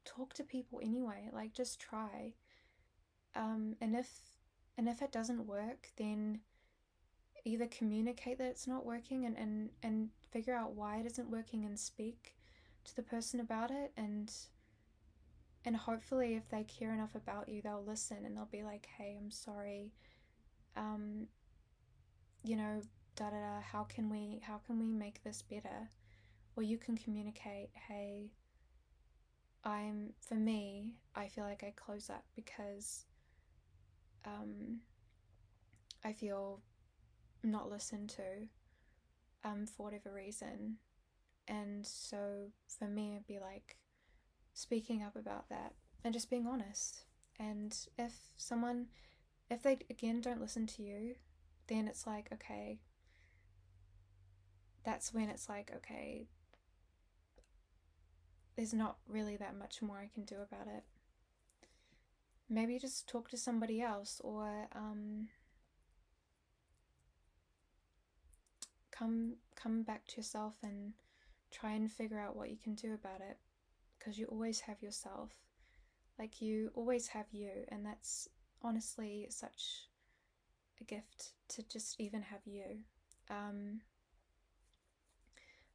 talk to people anyway. Like, just try. And if it doesn't work, then either communicate that it's not working, and figure out why it isn't working and speak to the person about it, and hopefully if they care enough about you, they'll listen and they'll be like, hey, I'm sorry, um you know, da da da, how can we make this better? Or you can communicate, hey, for me, I feel like I close up because I feel not listened to, for whatever reason. And so for me, it'd be like speaking up about that and just being honest. And if they again don't listen to you, then it's like, okay, that's when it's like, okay, there's not really that much more I can do about it. Maybe just talk to somebody else, or come back to yourself and try and figure out what you can do about it, because you always have yourself. Like, you always have you, and that's honestly such a gift to just even have you.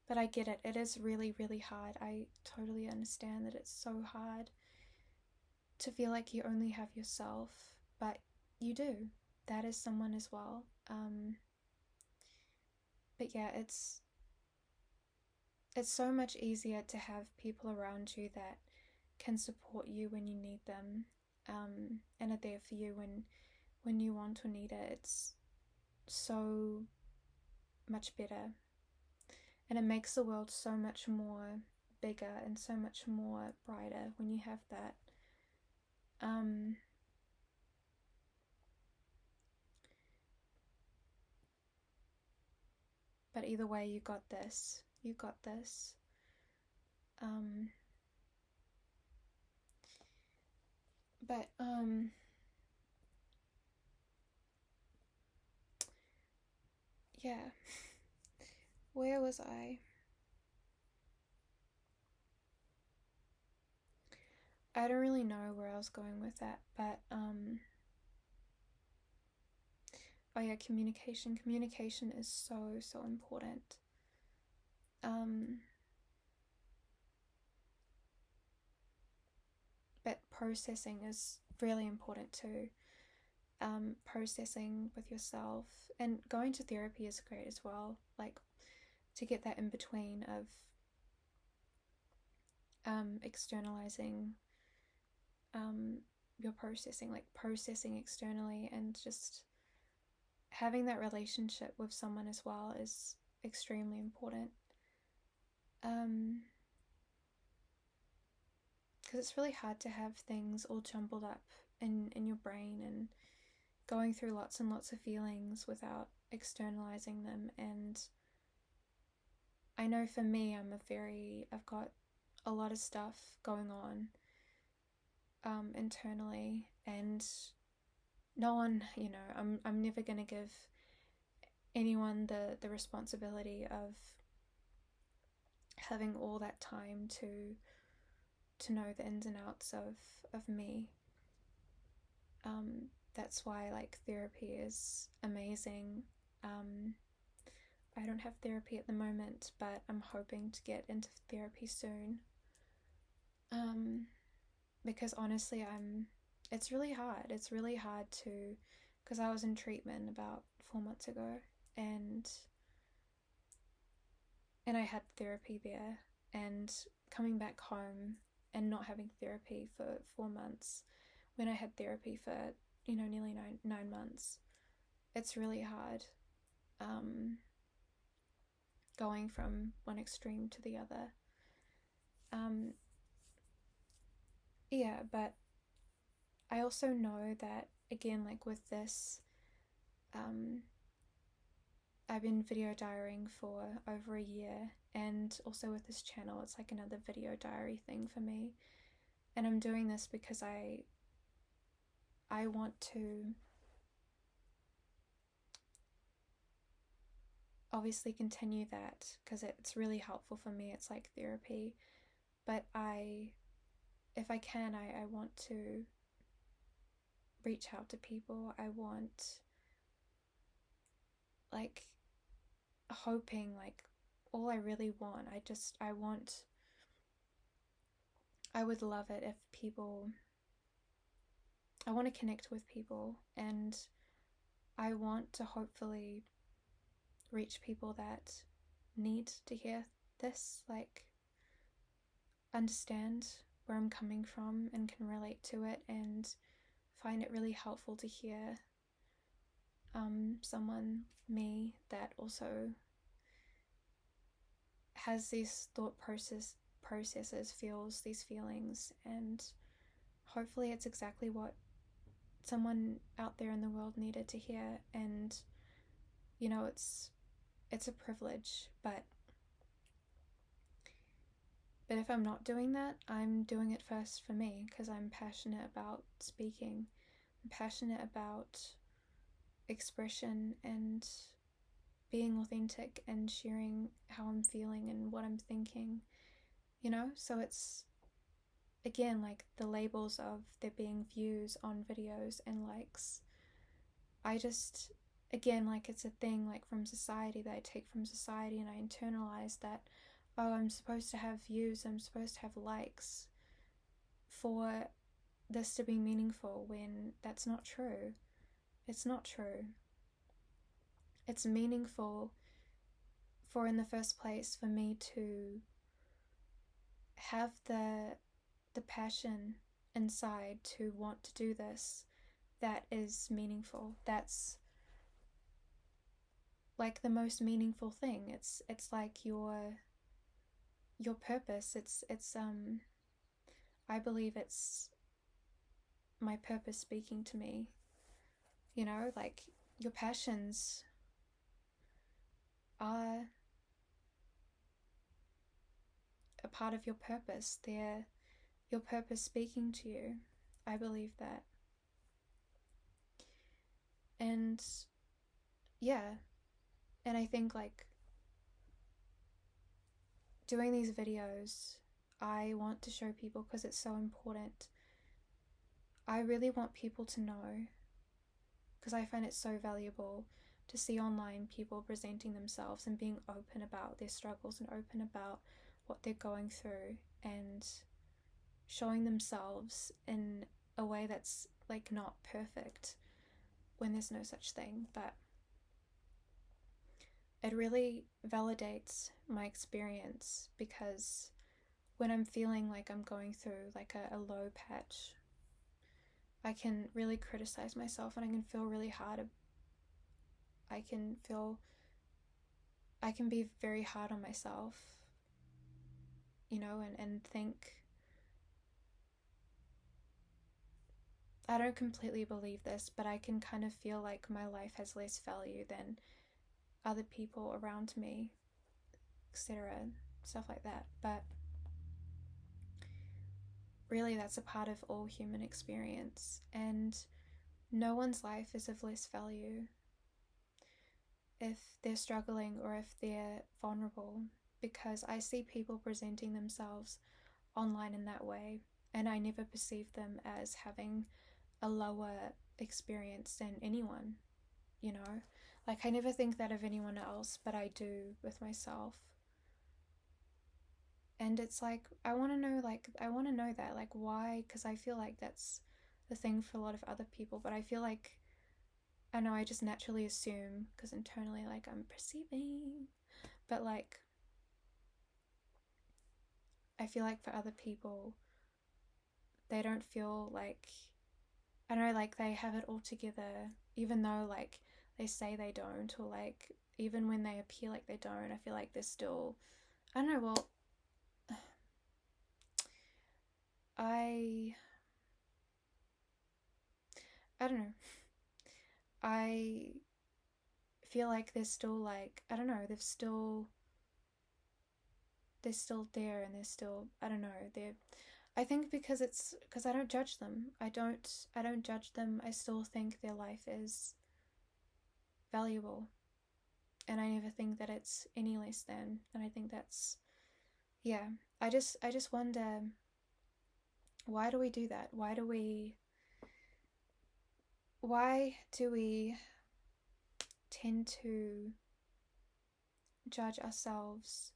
But I get it. It is really, really hard. I totally understand that it's so hard to feel like you only have yourself, but you do. That is someone as well. But yeah, it's so much easier to have people around you that can support you when you need them, and are there for you when you want or need it. It's so much better, and it makes the world so much more bigger and so much more brighter when you have that. But either way, you got this. You got this. But yeah. Where was I? I don't really know where I was going with that, but oh yeah, communication. Communication is so important. But processing is really important too. Processing with yourself, and going to therapy is great as well. Like, to get that in between of externalizing your processing, like processing externally, and just having that relationship with someone as well is extremely important. Because it's really hard to have things all jumbled up in your brain and going through lots and lots of feelings without externalizing them. And I know for me, I've got a lot of stuff going on internally, and no one, I'm never going to give anyone the responsibility of having all that time to know the ins and outs of me. That's why, like, therapy is amazing. I don't have therapy at the moment, but I'm hoping to get into therapy soon. Because honestly, it's really hard. It's really hard because I was in treatment about 4 months ago, and I had therapy there, and coming back home and not having therapy for 4 months when I had therapy for, nearly nine months. It's really hard, going from one extreme to the other. Um, yeah, but I also know that, again, like with this, I've been video diarying for over a year, and also with this channel, it's like another video diary thing for me. And I'm doing this because I want to obviously continue that because it's really helpful for me. It's like therapy. But if I can, I want to reach out to people. I want, like, hoping, like, all I really want. I would love it if people, I want to connect with people, and I want to hopefully reach people that need to hear this, like, understand where I'm coming from and can relate to it, and find it really helpful to hear someone, me, that also has these processes, feels these feelings, and hopefully it's exactly what someone out there in the world needed to hear. And it's a privilege, but if I'm not doing that, I'm doing it first for me, because I'm passionate about speaking. I'm passionate about expression and being authentic and sharing how I'm feeling and what I'm thinking, So it's, again, like the labels of there being views on videos and likes. I just, again, like it's a thing like from society that I take from society, and I internalize that, oh, I'm supposed to have views, I'm supposed to have likes for this to be meaningful, when that's not true. It's not true. It's meaningful for, in the first place, for me to have the passion inside to want to do this. That is meaningful. That's like the most meaningful thing. It's like your purpose. It's I believe it's my purpose speaking to me. Like your passions are a part of your purpose. They're your purpose speaking to you. I believe that. And yeah, and I think, like, doing these videos, I want to show people because it's so important. I really want people to know, because I find it so valuable to see online people presenting themselves and being open about their struggles and open about what they're going through, and showing themselves in a way that's like not perfect, when there's no such thing, but it really validates my experience, because when I'm feeling like I'm going through like a low patch, I can really criticize myself, and I can feel really hard. I can be very hard on myself, and think, I don't completely believe this, but I can kind of feel like my life has less value than other people around me, etc. Stuff like that. But really, that's a part of all human experience, and no one's life is of less value if they're struggling or if they're vulnerable, because I see people presenting themselves online in that way, and I never perceive them as having a lower experience than anyone, Like, I never think that of anyone else, but I do with myself. And it's like, I want to know that, like, why? Because I feel like that's the thing for a lot of other people, but I feel like, I know I just naturally assume, because internally, like, I'm perceiving, but like, I feel like for other people, they don't feel like, I don't know, like they have it all together, even though like they say they don't, or like even when they appear like they don't, I feel like they're still, I don't know, well, I I don't know. I feel like they're still like, I don't know, they're still there, and they're still, I don't know, they're, I think because it's because I don't judge them. I don't judge them. I still think their life is valuable, and I never think that it's any less than. And I think that's, yeah. I just wonder, why do we do that? Why do we tend to judge ourselves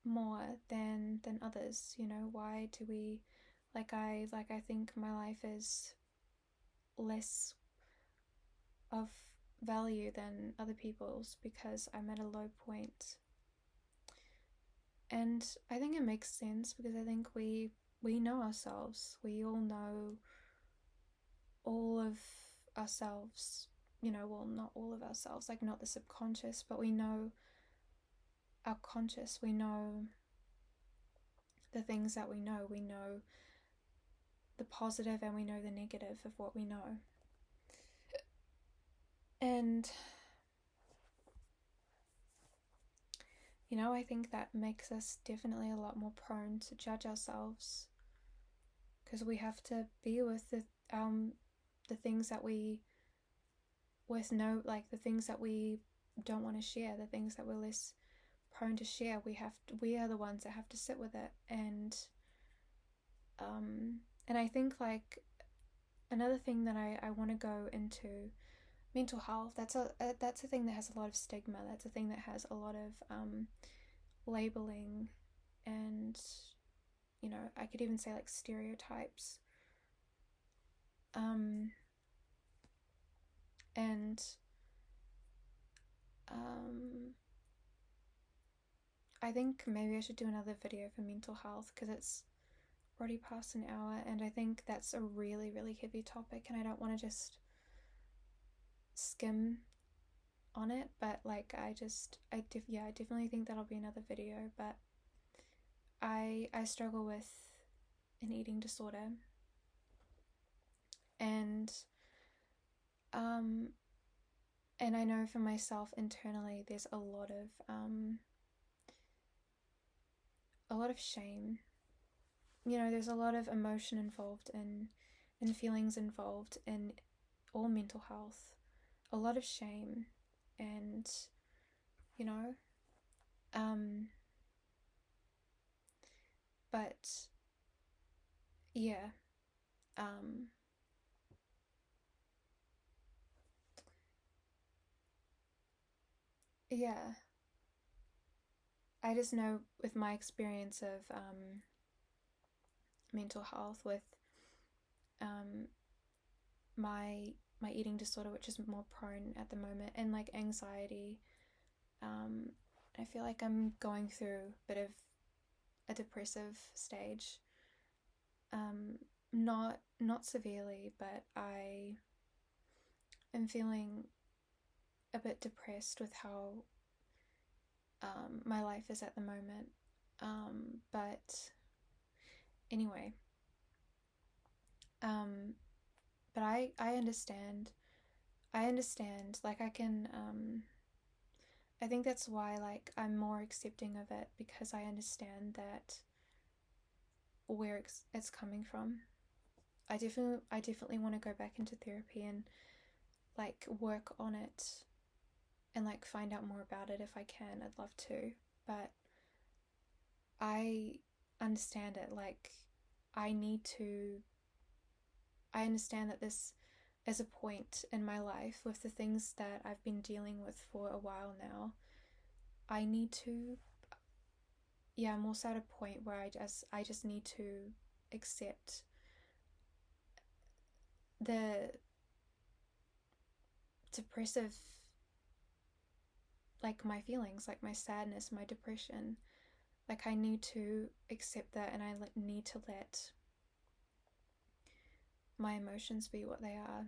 more than others? You know, why do we, like I think my life is less of value than other people's because I'm at a low point. And I think it makes sense because I think we know ourselves. We all know all of ourselves, you know, well, not all of ourselves, like not the subconscious, but we know our conscious. We know the things that we know. We know the positive and we know the negative of what we know. And, you know, I think that makes us definitely a lot more prone to judge ourselves because we have to be with the things that we like the things that we don't want to share, the things that we're less prone to share. We are the ones that have to sit with it. And I think like another thing that I want to go into, mental health. That's a thing that has a lot of stigma. That's a thing that has a lot of labeling, and you know, I could even say like stereotypes. Um, and I think maybe I should do another video for mental health because it's already past an hour, and I think that's a really, really heavy topic, and I don't want to just skim on it. But like, I definitely think that'll be another video. But I struggle with an eating disorder, and um, and I know for myself internally, there's a lot of shame. You know, there's a lot of emotion involved and feelings involved in all mental health. A lot of shame, and you know, um, but yeah, um, yeah. I just know with my experience of mental health, with um, my eating disorder, which is more prone at the moment, and like anxiety. Um, I feel like I'm going through a bit of a depressive stage. Um, not severely, but I am feeling a bit depressed with how my life is at the moment. But anyway, but I understand. I understand. Like I can. I think that's why like I'm more accepting of it, because I understand that where it's coming from. I definitely want to go back into therapy and like work on it and like find out more about it if I can. I'd love to, but I understand it. Like I need to. I understand that this is a point in my life with the things that I've been dealing with for a while now. I need to. Yeah, I'm also at a point where I just need to accept the depressive, like my feelings, like my sadness, my depression. Like, I need to accept that, and I need to let my emotions be what they are.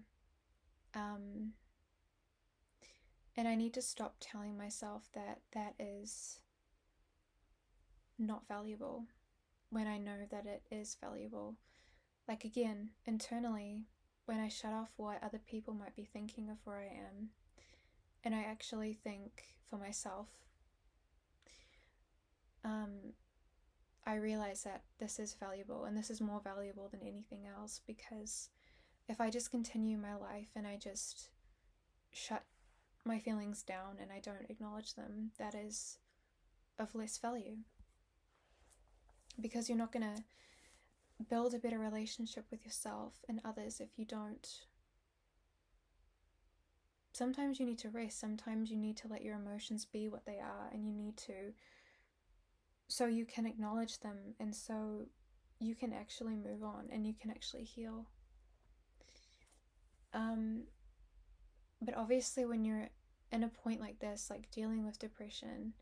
And I need to stop telling myself that that is not valuable when I know that it is valuable. Like, again, internally, when I shut off what other people might be thinking of where I am, and I actually think for myself, I realize that this is valuable, and this is more valuable than anything else, because if I just continue my life and I just shut my feelings down and I don't acknowledge them, that is of less value. Because you're not going to build a better relationship with yourself and others if you don't. Sometimes you need to rest. Sometimes you need to let your emotions be what they are, and you need to, so you can acknowledge them, and so you can actually move on and you can actually heal. But obviously, when you're in a point like this, like dealing with depression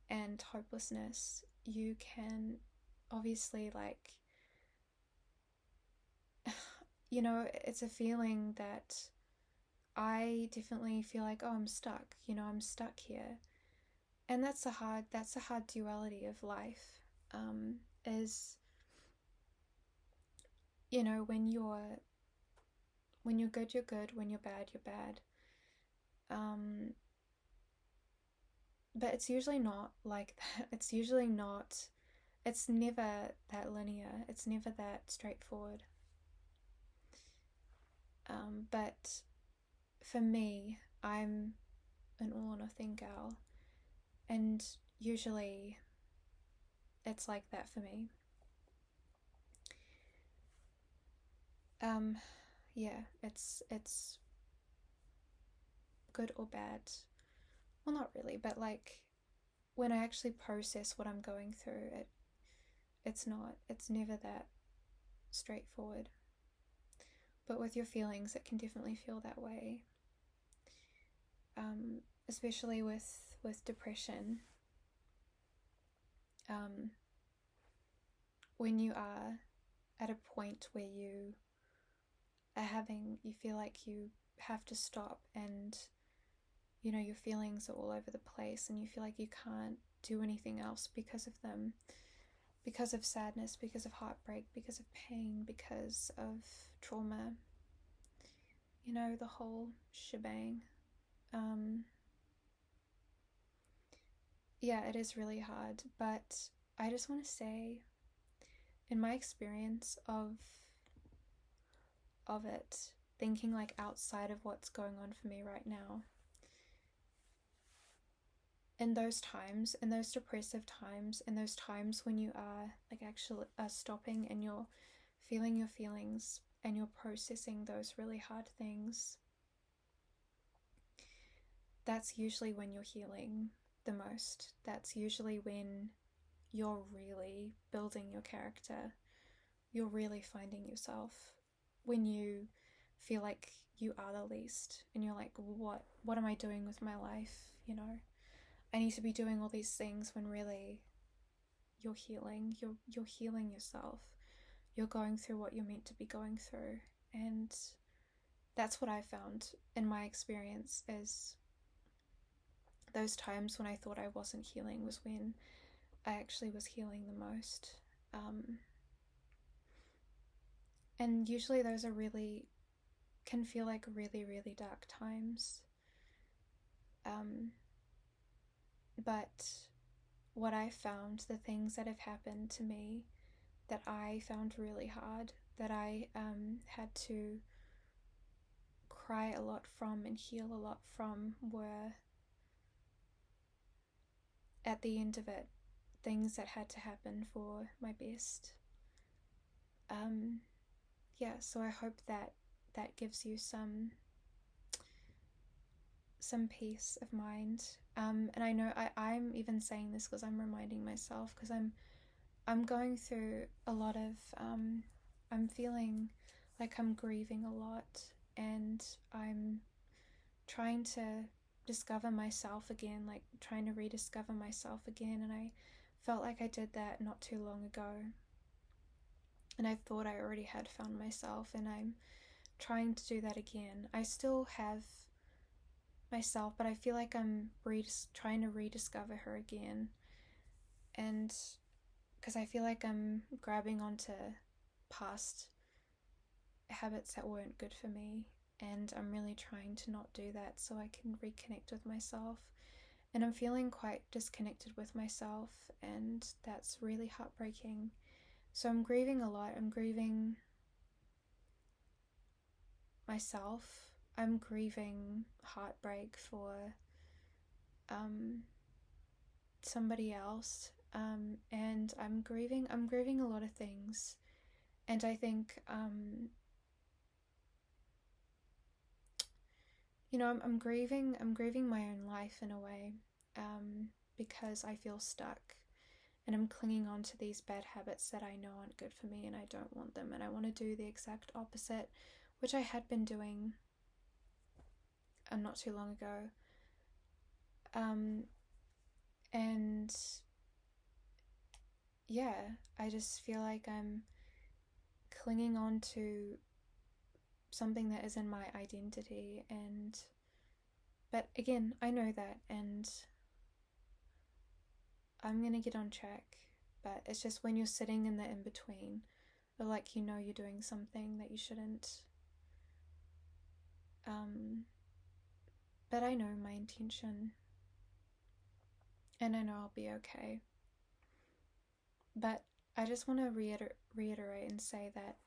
and hopelessness, you can obviously, like, you know, it's a feeling that I definitely feel like, oh, I'm stuck, you know, I'm stuck here. And that's a hard duality of life, is, you know, when you're good, you're good, when you're bad, you're bad. But it's usually not like that. It's usually not, it's never that linear. It's never that straightforward. But for me, I'm an all or nothing gal, and usually it's like that for me. Yeah, it's good or bad. Well, not really, but like when I actually process what I'm going through, it's never that straightforward. But with your feelings, it can definitely feel that way. Especially with depression. When you are at a point where you feel like you have to stop, and you know your feelings are all over the place, and you feel like you can't do anything else because of them, because of sadness, because of heartbreak, because of pain, because of trauma, you know, the whole shebang. Yeah, it is really hard, but I just want to say, in my experience of it, thinking like outside of what's going on for me right now, in those times, in those depressive times, in those times when you are like actually stopping and you're feeling your feelings and you're processing those really hard things, that's usually when you're healing the most. That's usually when you're really building your character. You're really finding yourself. When you feel like you are the least, and you're like, what am I doing with my life? You know, I need to be doing all these things, when really you're healing. You're healing yourself. You're going through what you're meant to be going through. And that's what I found in my experience, is those times when I thought I wasn't healing was when I actually was healing the most. And usually those are can feel like really, really dark times. But what I found, the things that have happened to me that I found really hard, that I had to cry a lot from and heal a lot from, were, at the end of it, things that had to happen for my best. Yeah, so I hope that gives you some peace of mind. And I know I'm even saying this because I'm reminding myself, because I'm going through a lot of I'm feeling like I'm grieving a lot, and I'm trying to discover myself again, like trying to rediscover myself again, and I felt like I did that not too long ago, and I thought I already had found myself, and I'm trying to do that again. I still have myself, but I feel like I'm trying to rediscover her again, and because I feel like I'm grabbing onto past habits that weren't good for me, and I'm really trying to not do that so I can reconnect with myself. And I'm feeling quite disconnected with myself, and that's really heartbreaking. So I'm grieving a lot. I'm grieving myself. I'm grieving heartbreak for somebody else, and I'm grieving a lot of things. And I think I'm grieving my own life in a way, because I feel stuck, and I'm clinging on to these bad habits that I know aren't good for me, and I don't want them, and I want to do the exact opposite, which I had been doing not too long ago. And yeah, I just feel like I'm clinging on to something that is in my identity, but again, I know that, and I'm gonna get on track. But it's just when you're sitting in the in-between, or like you're doing something that you shouldn't, but I know my intention, and I know I'll be okay. But I just want to reiterate and say that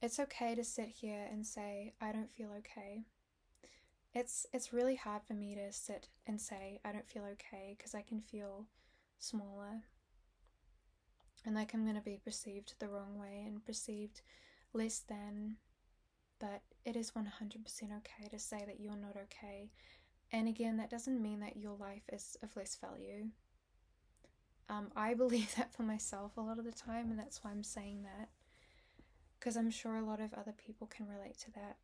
it's okay to sit here and say I don't feel okay. It's really hard for me to sit and say I don't feel okay, because I can feel smaller, and like I'm going to be perceived the wrong way and perceived less than. But it is 100% okay to say that you're not okay. And again, that doesn't mean that your life is of less value. I believe that for myself a lot of the time, and that's why I'm saying that, because I'm sure a lot of other people can relate to that,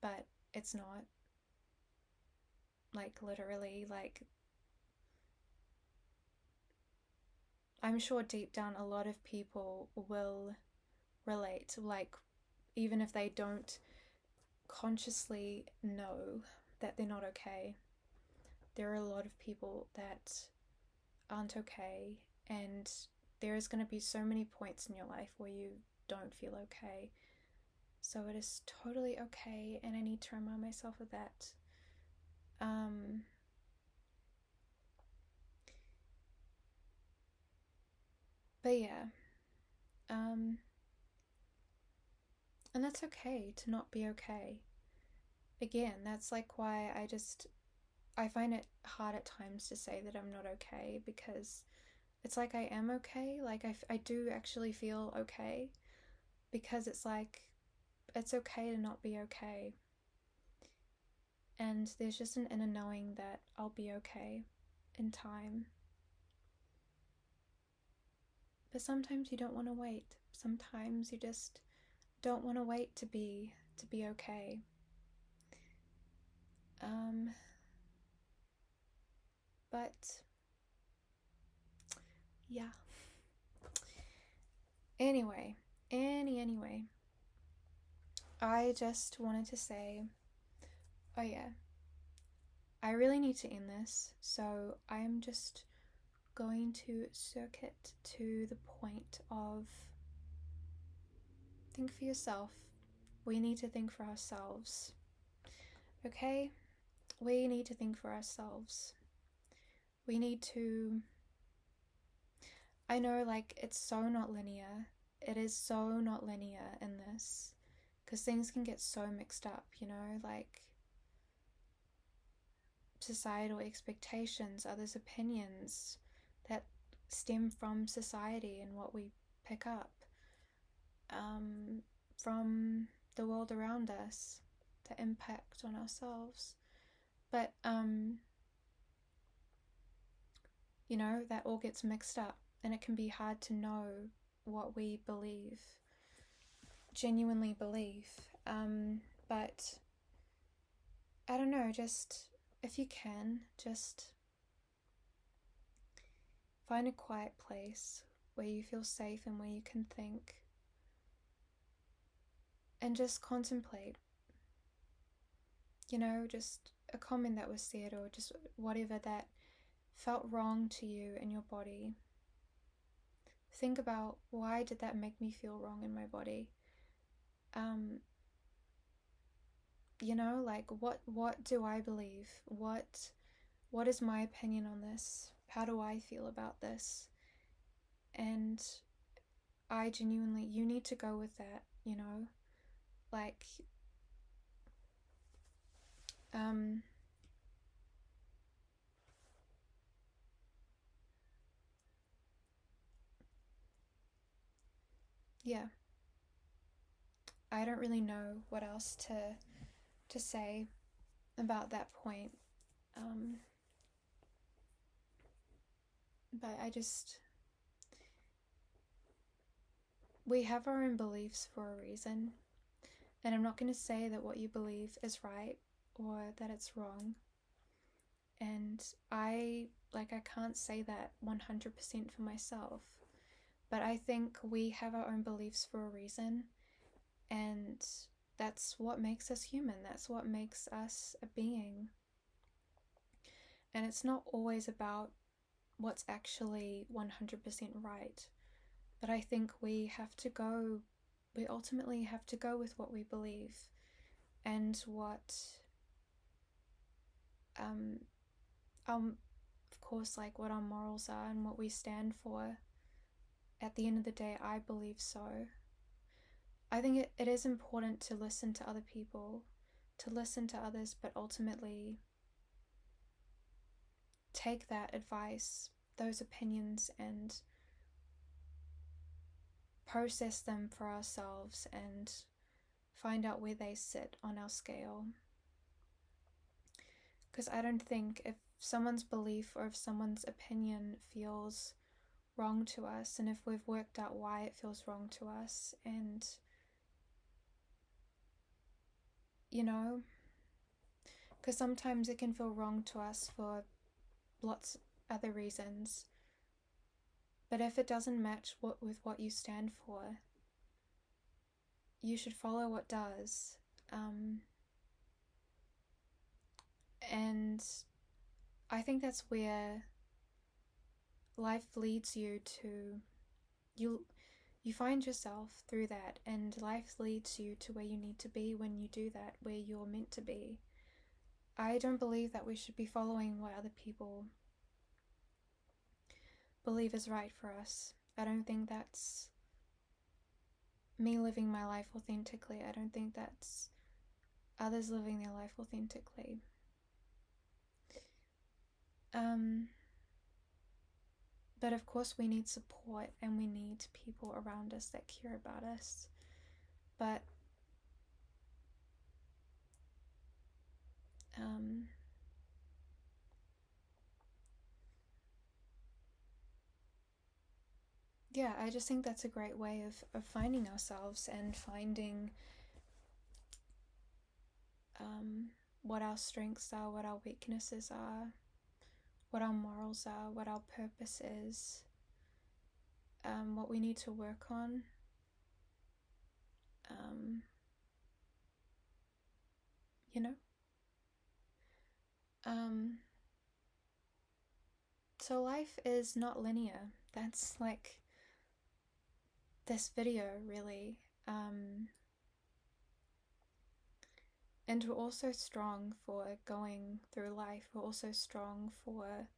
but it's not. Like, literally, like, I'm sure deep down a lot of people will relate, like, even if they don't consciously know that they're not okay. There are a lot of people that aren't okay, and there is going to be so many points in your life where you don't feel okay. So it is totally okay, and I need to remind myself of that. But yeah, and that's okay to not be okay. Again, that's like why I find it hard at times to say that I'm not okay, because it's like I am okay. Like I do actually feel okay, because it's like it's okay to not be okay. And there's just an inner knowing that I'll be okay in time. But sometimes you don't want to wait. Sometimes you just don't want to wait to be okay. But yeah. Anyway, I just wanted to say, oh yeah, I really need to end this, so I am just going to circuit to the point of think for yourself. We need to think for ourselves. Okay? We need to think for ourselves. We need to. I know, like, it's so not linear. It is so not linear in this, because things can get so mixed up, like societal expectations, others' opinions that stem from society and what we pick up from the world around us, the impact on ourselves. But that all gets mixed up, and it can be hard to know what we genuinely believe. But I don't know, just if you can, just find a quiet place where you feel safe and where you can think, and just contemplate, just a comment that was said, or just whatever that felt wrong to you in your body. Think about, why did that make me feel wrong in my body? Like, what do I believe? What is my opinion on this? How do I feel about this? And I genuinely, you need to go with that, like, yeah, I don't really know what else to say about that point. But we have our own beliefs for a reason. And I'm not going to say that what you believe is right or that it's wrong. And I can't say that 100% for myself. But I think we have our own beliefs for a reason. And that's what makes us human. That's what makes us a being. And it's not always about what's actually 100% right. But I think we ultimately have to go with what we believe, and what, of course, like what our morals are and what we stand for. At the end of the day, I believe so. I think it is important to listen to other people, to listen to others, but ultimately take that advice, those opinions, and process them for ourselves and find out where they sit on our scale. Because I don't think, if someone's belief or if someone's opinion feels wrong to us, and if we've worked out why it feels wrong to us, and because sometimes it can feel wrong to us for lots other reasons, but if it doesn't match with what you stand for, you should follow what does. And I think that's where life leads you to. You find yourself through that, and life leads you to where you need to be when you do that, where you're meant to be. I don't believe that we should be following what other people believe is right for us. I don't think that's me living my life authentically. I don't think that's others living their life authentically. But of course we need support, and we need people around us that care about us. But yeah, I just think that's a great way of finding ourselves and finding what our strengths are, what our weaknesses are, what our morals are, what our purpose is, what we need to work on. So life is not linear. That's like this video, really. And we're also strong for going through life. We're also strong for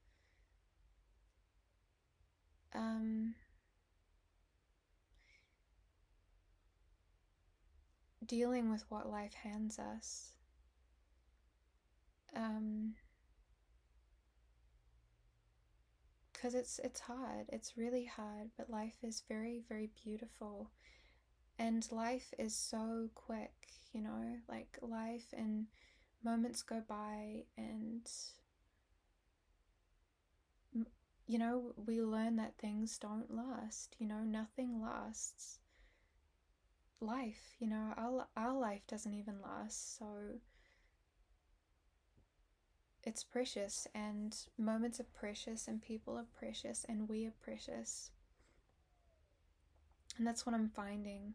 dealing with what life hands us. Because it's hard. It's really hard, but life is very, very beautiful. And life is so quick, like life and moments go by, and we learn that things don't last. Nothing lasts. Life, our life doesn't even last. So it's precious, and moments are precious, and people are precious, and we are precious. And that's what I'm finding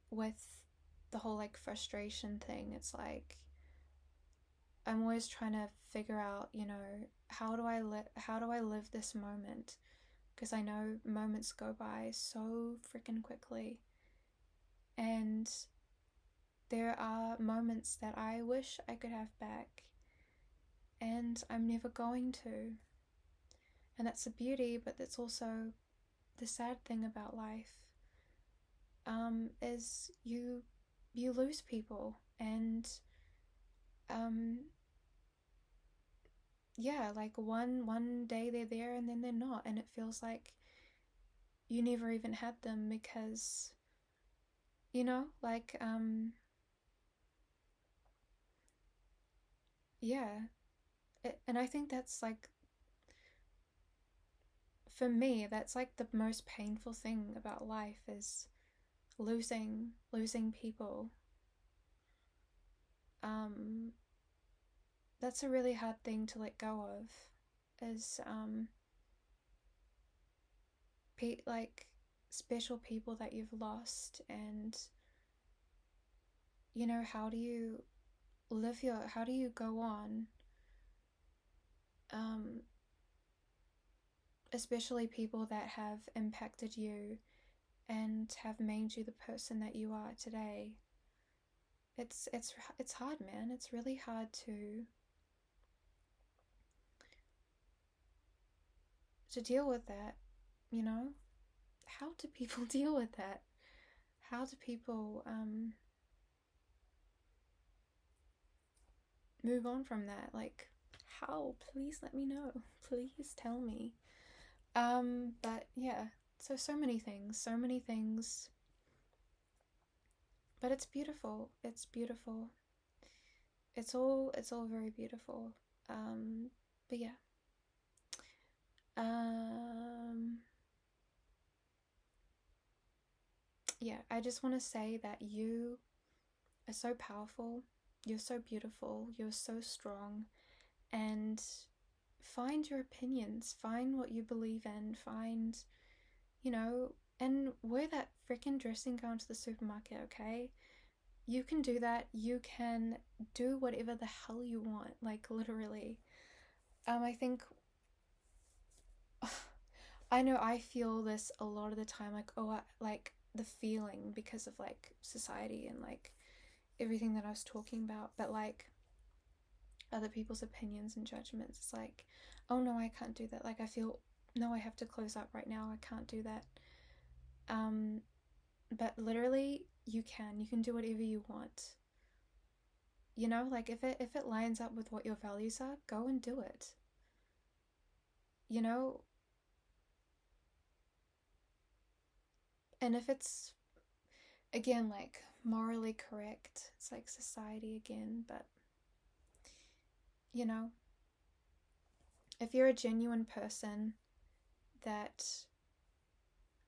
with the whole like frustration thing. It's like I'm always trying to figure out, how do I live this moment? Because I know moments go by so freaking quickly. And there are moments that I wish I could have back, and I'm never going to. And that's the beauty, but that's also the sad thing about life. Is you lose people, and um, yeah, like one day they're there and then they're not, and it feels like you never even had them because like yeah, and I think that's like, for me, that's like the most painful thing about life is losing people. um that's a really hard thing to let go of, is like special people that you've lost. And how do you how do you go on, um especially people that have impacted you and have made you the person that you are today. It's hard, man. It's really hard to deal with that, you know? How do people deal with that? How do people move on from that? Like, how? Please let me know. Please tell me. But yeah, so many things, so many things. But it's beautiful. It's beautiful. It's all very beautiful. But yeah. Um yeah, I just want to say that you are so powerful. You're so beautiful. You're so strong. And find your opinions. Find what you believe in. Find, and wear that freaking dressing gown to the supermarket, okay? You can do that. You can do whatever the hell you want. Like, literally. I think I know I feel this a lot of the time, like, like the feeling because of like society and like everything that I was talking about, but like other people's opinions and judgments. It's like, oh no, I can't do that. Like, I feel, no, I have to close up right now. I can't do that. Um, but literally, you can. You can do whatever you want. Like if it lines up with what your values are, go and do it. You know, and if it's again like morally correct, it's like society again, but you know, if you're a genuine person that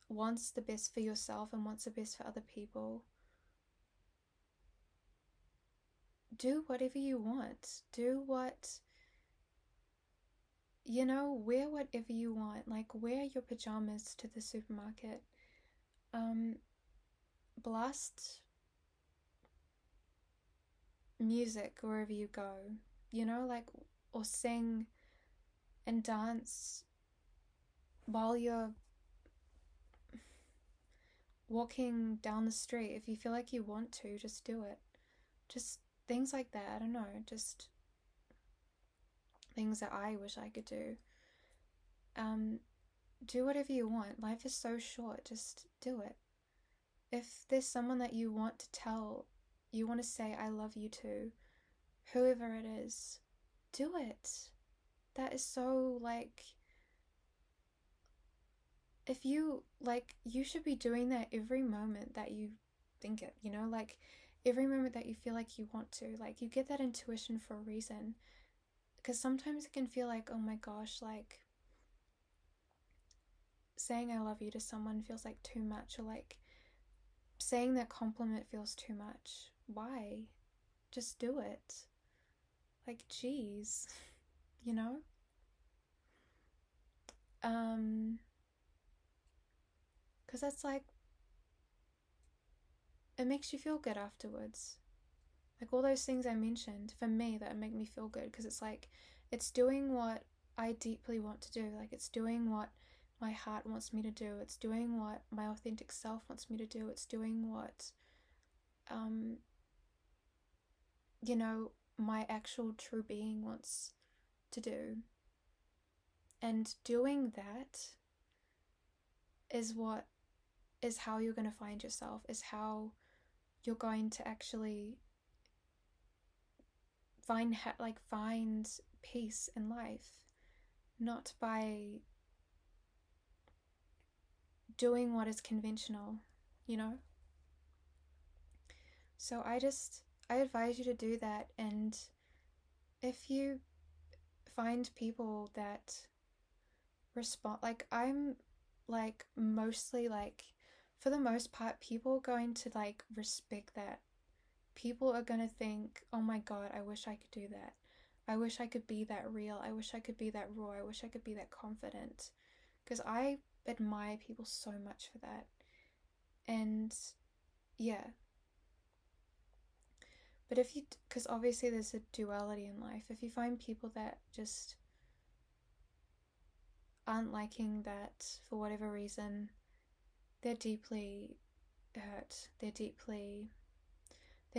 wants the best for yourself and wants the best for other people, do whatever you want. Do what, wear whatever you want. Like, wear your pajamas to the supermarket. Um, blast music wherever you go, like, or sing and dance while you're walking down the street. If you feel like you want to, just do it. Just things like that. I don't know. Just things that I wish I could do. Um, do whatever you want. Life is so short. Just do it. If there's someone that you want to tell, you want to say, I love you to, whoever it is, do it. That is so, like, if you, like, you should be doing that every moment that you think it, like, every moment that you feel like you want to. Like, you get that intuition for a reason. Because sometimes it can feel like, oh my gosh, like, saying I love you to someone feels like too much, or like saying that compliment feels too much. Why? Just do it. Like, geez. you know? Because that's like, it makes you feel good afterwards. Like all those things I mentioned, for me, that make me feel good, because it's like, it's doing what I deeply want to do. Like, it's doing what my heart wants me to do. It's doing what my authentic self wants me to do. It's doing what, um, you know, my actual true being wants to do. And doing that is what is how you're going to find yourself, is how you're going to actually find peace in life, not by doing what is conventional, you know? So I advise you to do that. And if you find people that respond, like, I'm like mostly like, for the most part, people are going to like respect that. People are going to think, oh my God, I wish I could do that. I wish I could be that real. I wish I could be that raw. I wish I could be that confident. Because I admire people so much for that. And yeah. But if you, because obviously there's a duality in life, if you find people that just aren't liking that for whatever reason, they're deeply hurt. They've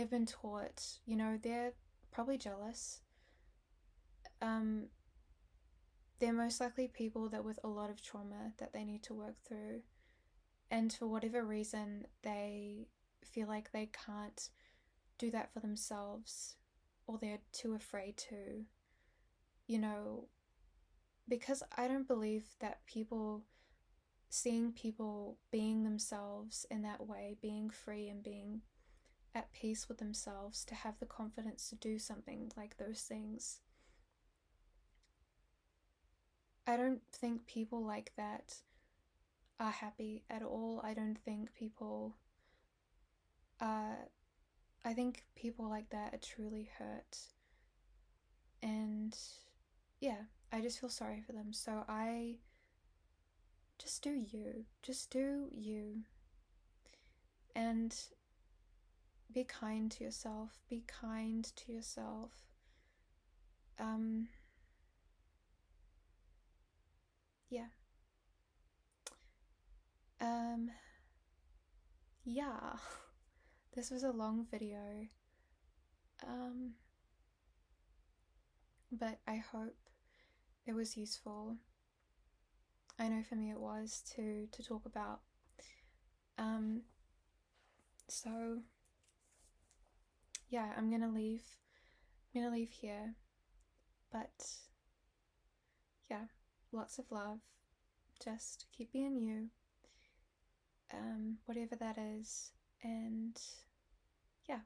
been taught, you know, they're probably jealous. Um, they're most likely people that with a lot of trauma that they need to work through. And for whatever reason, they feel like they can't do that for themselves, or they're too afraid to, you know, because I don't believe that seeing people being themselves in that way, being free and being at peace with themselves, to have the confidence to do something like those things. I don't think people like that are happy at all. I don't think people are, I think people like that are truly hurt. And yeah, I just feel sorry for them. So I just do you. Just do you. And be kind to yourself. Be kind to yourself. Um, yeah. Um, yeah. This was a long video. Um, but I hope it was useful. I know for me it was to talk about. Um, so yeah, I'm gonna leave. I'm gonna leave here. But yeah, lots of love. Just keep being you. Whatever that is. And yeah.